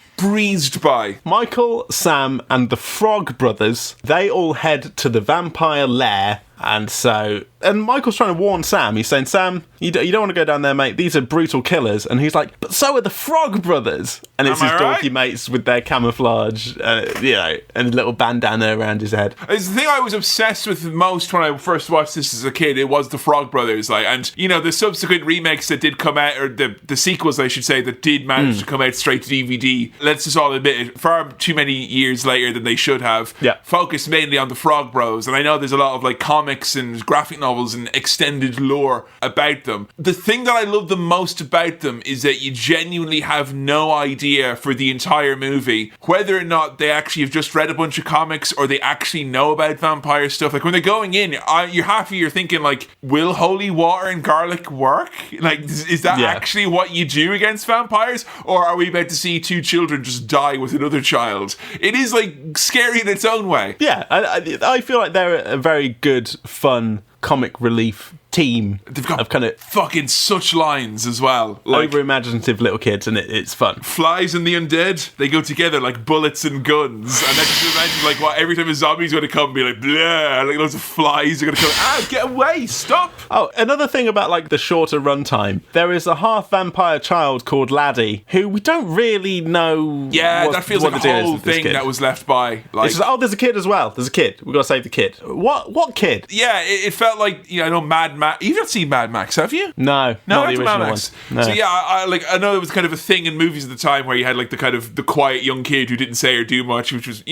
Michael, Sam, and the Frog Brothers, they all head to the vampire lair. And Michael's trying to warn Sam. He's saying, Sam, you don't want to go down there, mate. These are brutal killers. And he's like, but so are the Frog Brothers. And it's his dorky mates with their camouflage, and a little bandana around his head. It's the thing I was obsessed with most when I first watched this as a kid. It was the Frog Brothers. And, the subsequent remakes that did come out, or the sequels, I should say, that did manage to come out straight to DVD. Let's just all admit it, far too many years later than they should have. Yeah. Focused mainly on the Frog Bros. And I know there's a lot of, like, comics and graphic novels and extended lore about them. The thing that I love the most about them is that you genuinely have no idea for the entire movie whether or not they actually have just read a bunch of comics or they actually know about vampire stuff. Like, when they're going in, you're thinking, like, will holy water and garlic work? Like, is that actually what you do against vampires? Or are we about to see two children just die with another child? It is, like, scary in its own way. Yeah, I feel like they're a very good, fun comic relief team. They've got of kind of fucking such lines as well, like over-imaginative little kids, and it's fun. Flies and the undead, they go together like bullets and guns, and then just imagine like what every time a zombie's going to come, be like blah, like loads of flies are going to come. Get away, stop. Oh, another thing about like the shorter runtime, there is a half vampire child called Laddie who we don't really know. Yeah, that feels like a whole thing that was left by. Like, just, there's a kid as well. There's a kid. We've got to save the kid. What kid? Yeah, it felt like Mad Max. You've not seen Mad Max, have you? No, not the original Mad Max. One. No. So yeah, I know it was kind of a thing in movies at the time where you had like the quiet young kid who didn't say or do much, which was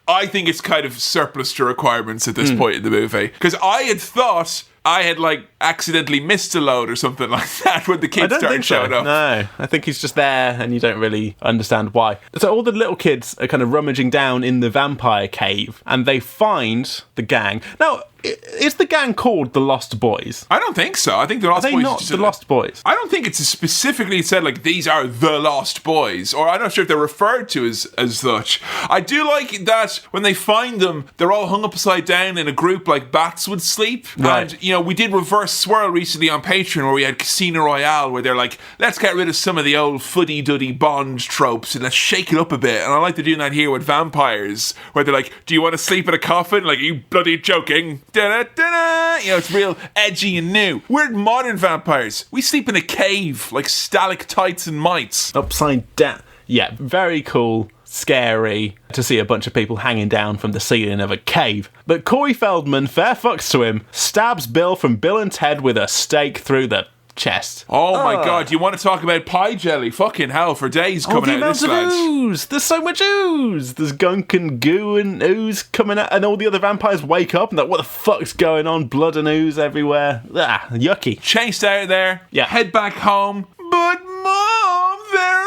I think it's kind of surplus to requirements at this point in the movie, because I had thought I had like accidentally missed a load or something like that when the kids started showing up. No, I think he's just there and you don't really understand why. So all the little kids are kind of rummaging down in the vampire cave and they find the gang. Now, is the gang called the Lost Boys? I don't think so. I think the Lost Boys. Are they not the Lost Boys? I don't think it's specifically said like these are the Lost Boys, or I'm not sure if they're referred to as such. I do like that when they find them, they're all hung upside down in a group like bats would sleep. Right. And we did Reverse Swirl recently on Patreon where we had Casino Royale, where they're like, let's get rid of some of the old fuddy-duddy Bond tropes and let's shake it up a bit. And I like to do that here with vampires, where they're like, do you want to sleep in a coffin? Like, are you bloody joking? Da-da-da-da. It's real edgy and new. We're modern vampires. We sleep in a cave like stalactites and mites. Upside down. Yeah, very cool. Scary to see a bunch of people hanging down from the ceiling of a cave. But Corey Feldman, fair fucks to him, stabs Bill from Bill and Ted with a stake through the chest. Oh my god, you want to talk about pie jelly? Fucking hell, for days coming out of this, lads. Ooze. There's so much ooze. There's gunk and goo and ooze coming out, and all the other vampires wake up and they're like, what the fuck's going on? Blood and ooze everywhere. Yucky. Chased out of there. Yeah. Head back home. But Mom, they're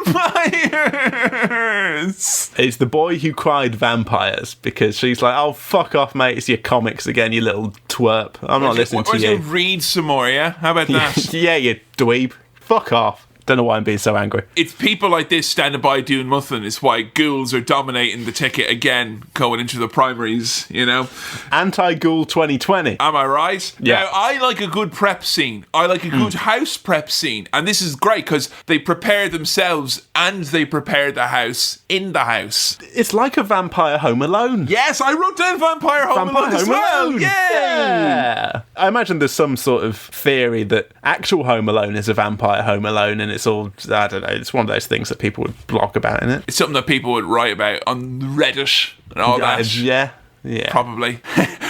vampires. It's the boy who cried vampires, because she's like, oh, fuck off, mate. It's your comics again, you little twerp. I'm not listening to you. Read some more, yeah? How about that? Yeah, you dweeb. Fuck off. Don't know why I'm being so angry. It's people like this standing by doing nothing is why ghouls are dominating the ticket again going into the primaries, you know? Anti-ghoul 2020. Am I right? Yeah. Now, I like a good prep scene. I like a good house prep scene. And this is great because they prepare themselves and they prepare the house in the house. It's like a Vampire Home Alone. Yes, I wrote down Vampire Home Alone as well. Yeah. I imagine there's some sort of theory that actual Home Alone is a Vampire Home Alone, and it's all, I don't know, it's one of those things that people would blog about, isn't it? It's something that people would write about on Reddit and all that. Yeah. Probably.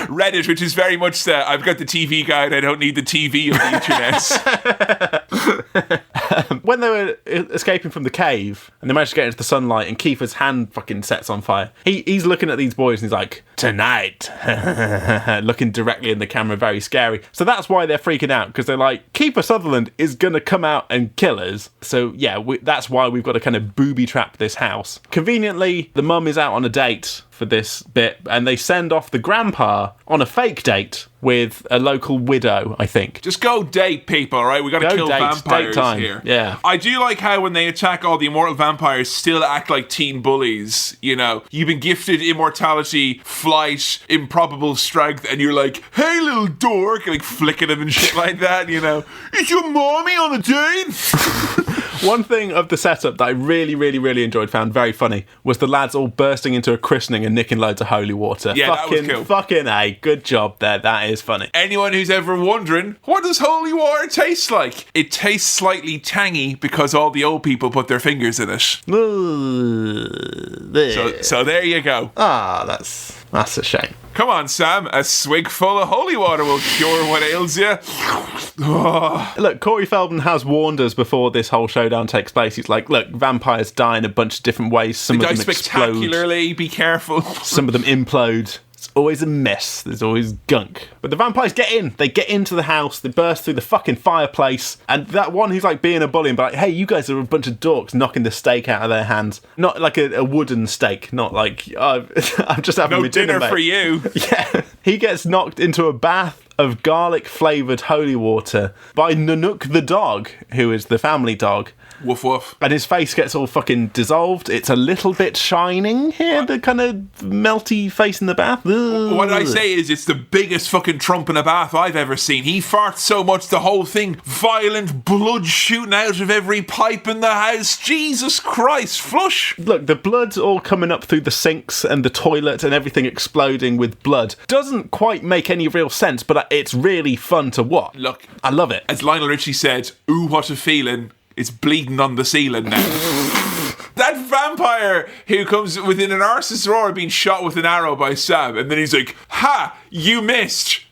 Reddit, which is very much the, I've got the TV guide, I don't need the TV of the internet. When they were escaping from the cave and they managed to get into the sunlight and Kiefer's hand fucking sets on fire, he's looking at these boys and he's like, tonight, looking directly in the camera, very scary. So that's why they're freaking out, because they're like, Kiefer Sutherland is gonna come out and kill us. So yeah, that's why we've got to kind of booby trap this house. Conveniently, the mum is out on a date for this bit, and they send off the grandpa on a fake date with a local widow, I think. Just go date people, right? We gotta kill vampires date time. here. Yeah. I do like how when they attack all the immortal vampires, still act like teen bullies, you know? You've been gifted immortality, flight, improbable strength, and you're like, hey little dork, like flicking them and shit like that, you know? Is your mommy on a date? One thing of the setup that I really, really, really enjoyed, found very funny, was the lads all bursting into a christening and nicking loads of holy water. Yeah, that was cool. Fucking A, good job there. That is funny. Anyone who's ever wondering, what does holy water taste like? It tastes slightly tangy because all the old people put their fingers in it. So there you go. That's a shame. Come on, Sam. A swig full of holy water will cure what ails you. Look, Corey Feldman has warned us before this whole showdown takes place. He's like, look, vampires die in a bunch of different ways. Some of them spectacularly, explode. Be careful. Some of them implode. It's always a mess. There's always gunk. But the vampires get in. They get into the house. They burst through the fucking fireplace. And that one who's like being a bully and be like, hey, you guys are a bunch of dorks, knocking the steak out of their hands. Not like a wooden steak. Not like, oh, I'm just having my dinner, for you. Yeah. He gets knocked into a bath of garlic-flavoured holy water by Nanook the dog, who is the family dog. Woof woof. And his face gets all fucking dissolved. It's a little bit shining here, the kind of melty face in the bath. Ugh. What I say is it's the biggest fucking Trump in a bath I've ever seen. He farts so much the whole thing, violent blood shooting out of every pipe in the house. Jesus Christ, flush. Look, the blood's all coming up through the sinks and the toilet and everything exploding with blood. Doesn't quite make any real sense, but it's really fun to watch. Look, I love it. As Lionel Richie said, ooh, what a feeling. It's bleeding on the ceiling now. That vampire who comes within an arse's roar being shot with an arrow by Sam, and then he's like, ha, you missed.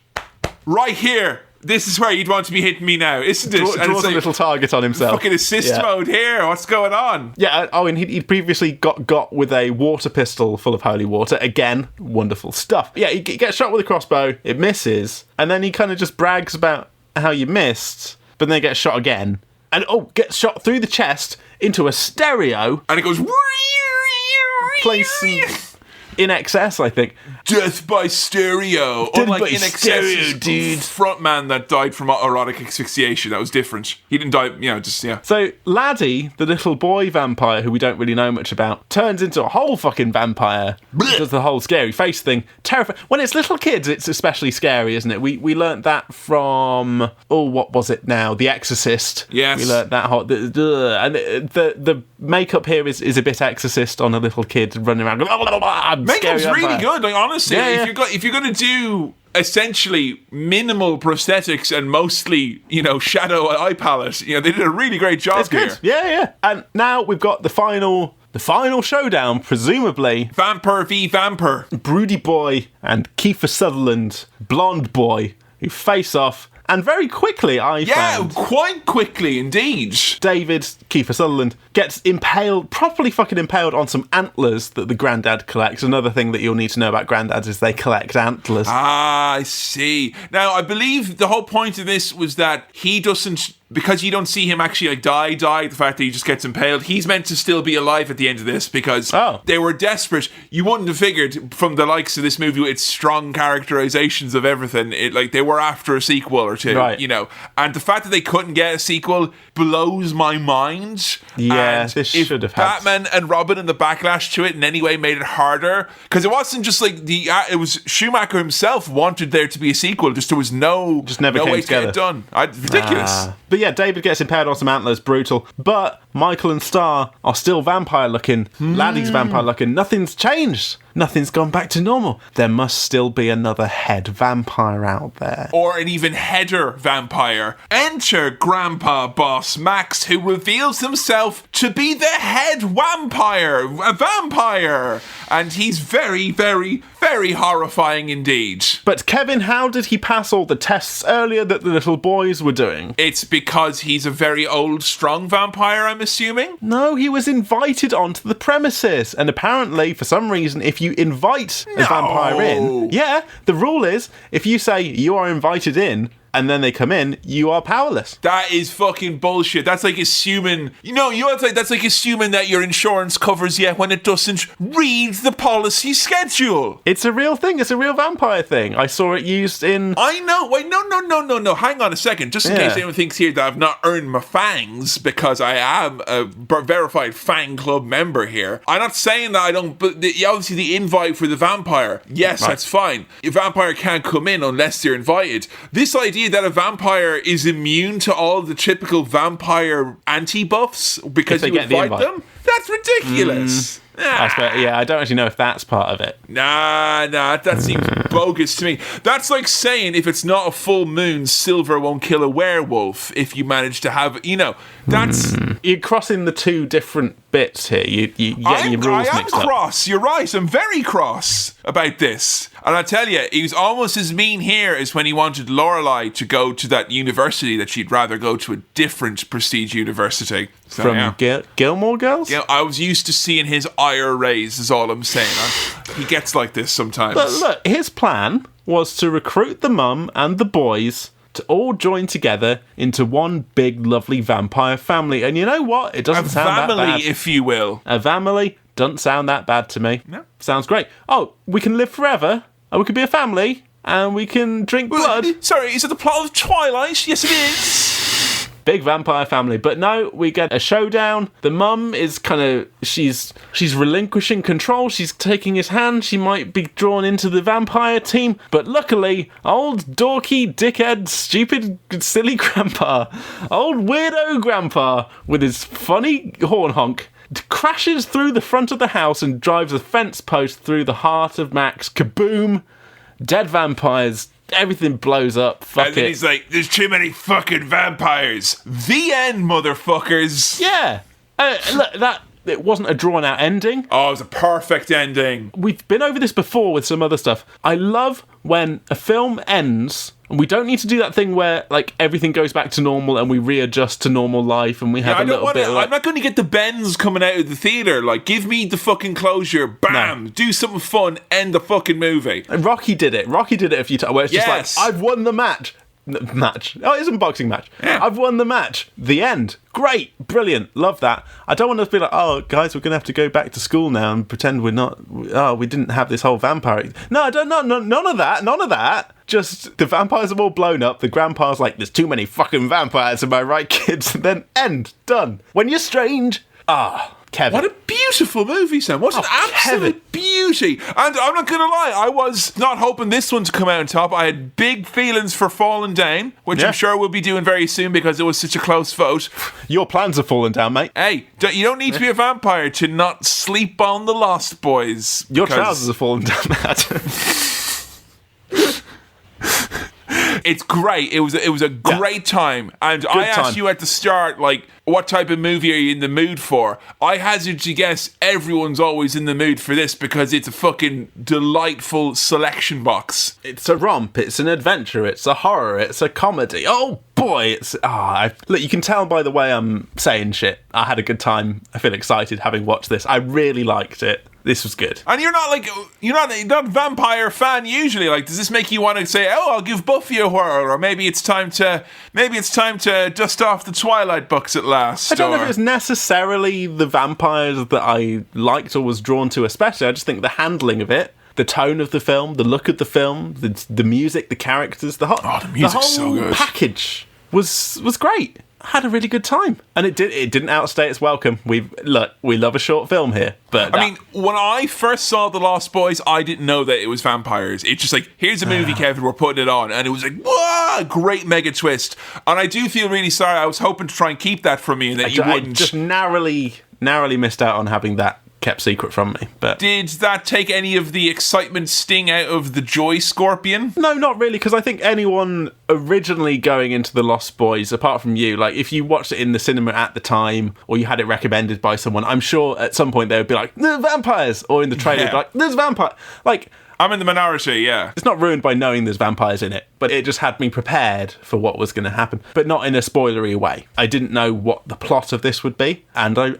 Right here. This is where you'd want to be hitting me now, isn't it? Draws like, a little target on himself. Fucking assist mode here. What's going on? Yeah, and he'd previously got with a water pistol full of holy water. Again, wonderful stuff. Yeah, he gets shot with a crossbow. It misses. And then he kind of just brags about how you missed, but then gets shot again. And gets shot through the chest into a stereo. And it goes... Plays some In Excess, I think. Death by stereo. Unlike In Excess, dude. Frontman that died from erotic asphyxiation. That was different. He didn't die, yeah. So, Laddie, the little boy vampire who we don't really know much about, turns into a whole fucking vampire. Does the whole scary face thing. Terrifying. When it's little kids, it's especially scary, isn't it? We learnt that from, what was it now? The Exorcist. Yes. We learnt that and the makeup here is a bit Exorcist on a little kid running around going, makeup's really good, like honestly. Yeah. If you're gonna do essentially minimal prosthetics and mostly, shadow eye palette, they did a really great job it's here. Good. Yeah. And now we've got the final showdown, presumably. Vampire v Vampire. Broody Boy and Kiefer Sutherland, blonde boy, who face off. And very quickly, I found... Yeah, quite quickly, indeed. David, Kiefer Sutherland, gets properly fucking impaled on some antlers that the granddad collects. Another thing that you'll need to know about granddads is they collect antlers. Ah, I see. Now, I believe the whole point of this was that he doesn't because you don't see him actually like die, the fact that he just gets impaled, he's meant to still be alive at the end of this because they were desperate. You wouldn't have figured from the likes of this movie, its strong characterizations of everything, like they were after a sequel or two, you know. And the fact that they couldn't get a sequel blows my mind. Yeah, and this if should have Batman and Robin and the backlash to it in any way made it harder, because it wasn't just like it was Schumacher himself wanted there to be a sequel, just there was no way to get it done. Ridiculous. But yeah, David gets impaled on some antlers, brutal. But Michael and Star are still vampire looking. Laddie's vampire looking. Nothing's changed. Nothing's gone back to normal. There must still be another head vampire out there. Or an even header vampire. Enter Grandpa Boss Max, who reveals himself to be the head vampire. A vampire. And he's very, very, very horrifying indeed. But Kevin, how did he pass all the tests earlier that the little boys were doing? It's because he's a very old, strong vampire, I'm assuming? No, he was invited onto the premises. And apparently, for some reason, if you invite a vampire in... Yeah, the rule is, if you say you are invited in... and then they come in, you are powerless. That is fucking bullshit. That's like assuming... that's like assuming that your insurance covers you when it doesn't. Read the policy schedule. It's a real thing. It's a real vampire thing. I saw it used in... I know. Wait, no. Hang on a second. Just in case anyone thinks here that I've not earned my fangs, because I am a verified fan club member here. I'm not saying that I don't... But obviously the invite for the vampire, yes, that's fine. A vampire can't come in unless they're invited. This idea that a vampire is immune to all the typical vampire anti-buffs because you invite them? That's ridiculous. I don't actually know if that's part of it. Nah, that seems bogus to me. That's like saying if it's not a full moon, silver won't kill a werewolf if you manage to have, that's... You're crossing the two different bits here. You're getting your rules mixed up. I am cross, you're right. I'm very cross about this. And I tell you, he was almost as mean here as when he wanted Lorelei to go to that university that she'd rather go to a different prestige university. So, from Gilmore Girls? Yeah, I was used to seeing his ire raised, is all I'm saying. He gets like this sometimes. But look, his plan was to recruit the mum and the boys to all join together into one big, lovely vampire family. And you know what? It doesn't sound that bad. A family, if you will. A family doesn't sound that bad to me. No. Sounds great. Oh, we can live forever. And we could be a family. And we can drink blood. Sorry, is it the plot of Twilight? Yes, it is. Big vampire family. But no, we get a showdown. The mum is kind of... She's relinquishing control. She's taking his hand. She might be drawn into the vampire team. But luckily, old dorky, dickhead, stupid, silly grandpa, old weirdo grandpa with his funny horn honk, crashes through the front of the house and drives a fence post through the heart of Max. Kaboom! Dead vampires. Everything blows up. Fuck and then he's like, there's too many fucking vampires. The end, motherfuckers. Yeah. Look, it wasn't a drawn-out ending. Oh, it was a perfect ending. We've been over this before with some other stuff. I love when a film ends, and we don't need to do that thing where, like, everything goes back to normal and we readjust to normal life and we have a little bit of... I'm not going to get the bends coming out of the theatre. Like, give me the fucking closure. Bam! No. Do something fun. End the fucking movie. And Rocky did it. Rocky did it a few times where it's just like, I've won the match. Oh, it is a boxing match. Yeah. I've won the match. The end. Great. Brilliant. Love that. I don't want to be like, oh, guys, we're going to have to go back to school now and pretend we didn't have this whole vampire. No, I don't know. None of that. None of that. Just the vampires are all blown up. The grandpa's like, there's too many fucking vampires. Am I right, kids? And then end. Done. When you're strange. Kevin. What a beautiful movie, Sam. What an absolute beauty. And I'm not going to lie, I was not hoping this one to come out on top. I had big feelings for Falling Down, which I'm sure we'll be doing very soon because it was such a close vote. Your plans are falling down, mate. Hey, you don't need to be a vampire to not sleep on the Lost Boys. Your trousers are falling down, Matt. It's great. It was a great time. And I asked you at the start, like, what type of movie are you in the mood for? I hazard to guess everyone's always in the mood for this because it's a fucking delightful selection box. It's a romp. It's an adventure. It's a horror. It's a comedy. Oh boy, look, you can tell by the way I'm saying shit. I had a good time. I feel excited having watched this. I really liked it. this was good. And you're not a vampire fan usually. Like, does this make you want to say, "Oh, I'll give Buffy a whirl," or maybe it's time to dust off the Twilight books at last? I don't know if it was necessarily the vampires that I liked or was drawn to especially. I just think the handling of it, the tone of the film, the look of the film, the music, the characters, the whole so good. package was great. I had a really good time, and it didn't outstay its welcome. We love a short film here, but I mean, when I first saw The Lost Boys, I didn't know that it was vampires. It's just like, here's a movie, Kevin, we're putting it on, and it was like, whoa, great mega twist. And I do feel really sorry. I was hoping to try and keep that from you, and that you wouldn't. I just narrowly missed out on having that kept secret from me. But did that take any of the excitement sting out of the Joy Scorpion? No, not really, because I think anyone originally going into The Lost Boys, apart from you, like if you watched it in the cinema at the time or you had it recommended by someone, I'm sure at some point they would be like, "There's vampires," or in the trailer, like, "There's vampire." Like, I'm in the minority, yeah. It's not ruined by knowing there's vampires in it, but it just had me prepared for what was going to happen, but not in a spoilery way. I didn't know what the plot of this would be, and I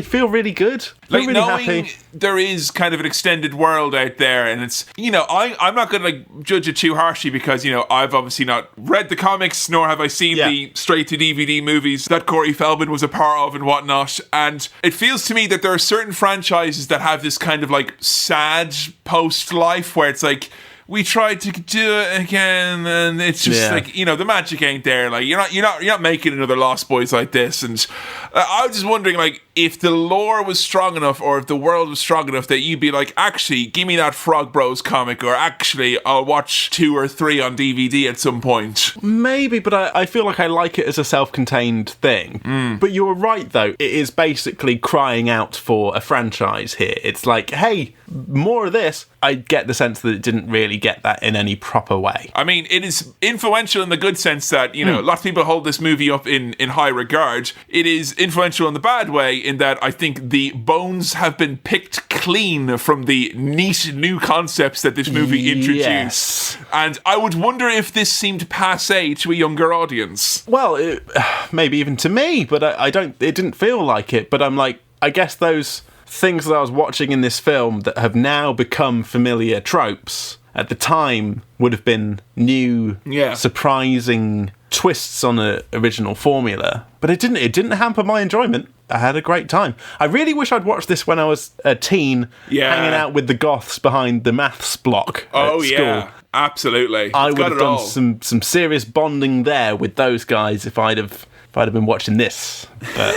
feel really good. Like, really knowing happy. There is kind of an extended world out there, and it's, I'm not going to judge it too harshly because, I've obviously not read the comics, nor have I seen the straight-to-DVD movies that Corey Feldman was a part of and whatnot, and it feels to me that there are certain franchises that have this kind of, like, sad post-life where it's like, we tried to do it again, and it's just like, the magic ain't there. Like, you're not making another Lost Boys like this. And I was just wondering, like, if the lore was strong enough, or if the world was strong enough, that you'd be like, actually, give me that Frog Bros comic, or actually, I'll watch 2 or 3 on DVD at some point. Maybe, but I feel like I like it as a self-contained thing. But you're right, though. It is basically crying out for a franchise here. It's like, hey, more of this. I get the sense that it didn't really get that in any proper way. I mean, it is influential in the good sense that, lots of people hold this movie up in high regard. It is influential in the bad way in that I think the bones have been picked clean from the neat new concepts that this movie introduced. Yes. And I would wonder if this seemed passé to a younger audience. Well, maybe even to me, but it didn't feel like it. But I'm like, I guess those things that I was watching in this film that have now become familiar tropes at the time would have been new, surprising twists on the original formula. But it didn't hamper my enjoyment. I had a great time. I really wish I'd watched this when I was a teen, hanging out with the goths behind the maths block at school. Absolutely. I would have done some serious bonding there with those guys if I'd have been watching this. But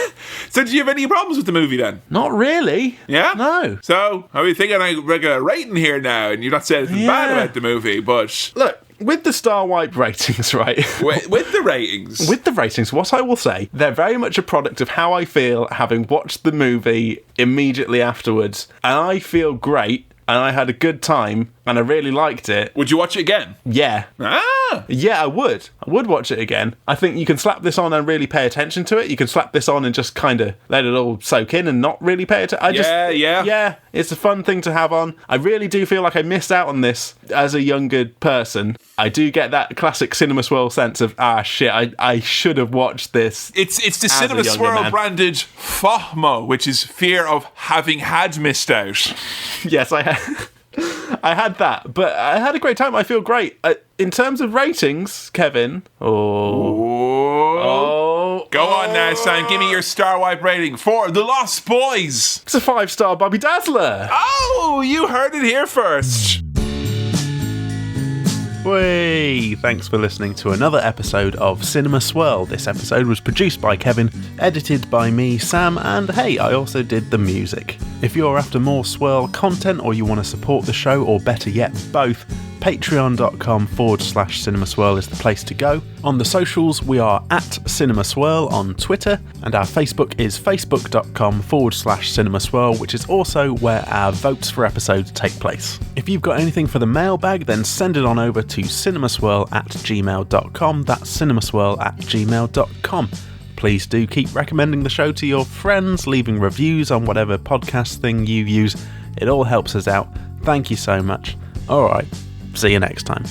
so did you have any problems with the movie then? not really. Yeah? No. So, are we thinking I regular a rating here now, and you're not saying anything bad about the movie, but... Look, with the star wipe ratings, right? with the ratings. With the ratings, what I will say, they're very much a product of how I feel having watched the movie immediately afterwards. And I feel great, and I had a good time, and I really liked it. Would you watch it again? Yeah. Ah! Yeah, I would. I would watch it again. I think you can slap this on and really pay attention to it. You can slap this on and just kind of let it all soak in and not really pay attention. Yeah, it's a fun thing to have on. I really do feel like I missed out on this as a younger person. I do get that classic Cinema Swirl sense of, shit, I should have watched this. It's the Cinema Swirl branded FOMO, which is fear of having had missed out. Yes, I had. I had that, but I had a great time. I feel great. In terms of ratings, Kevin. Go on now, Sam. Give me your star wipe rating for The Lost Boys. It's a 5-star Bobby Dazzler. Oh, you heard it here first. Whey! Thanks for listening to another episode of Cinema Swirl. This episode was produced by Kevin, edited by me, Sam, and hey, I also did the music. If you're after more Swirl content or you want to support the show, or better yet, both, patreon.com/Cinema Swirl is the place to go. On the socials, we are at Cinema Swirl on Twitter, and our Facebook is facebook.com/Cinema Swirl, which is also where our votes for episodes take place. If you've got anything for the mailbag, then send it on over to cinemaswirl@gmail.com. That's cinemaswirl@gmail.com. Please do keep recommending the show to your friends, leaving reviews on whatever podcast thing you use. It all helps us out. Thank you so much. Alright, see you next time.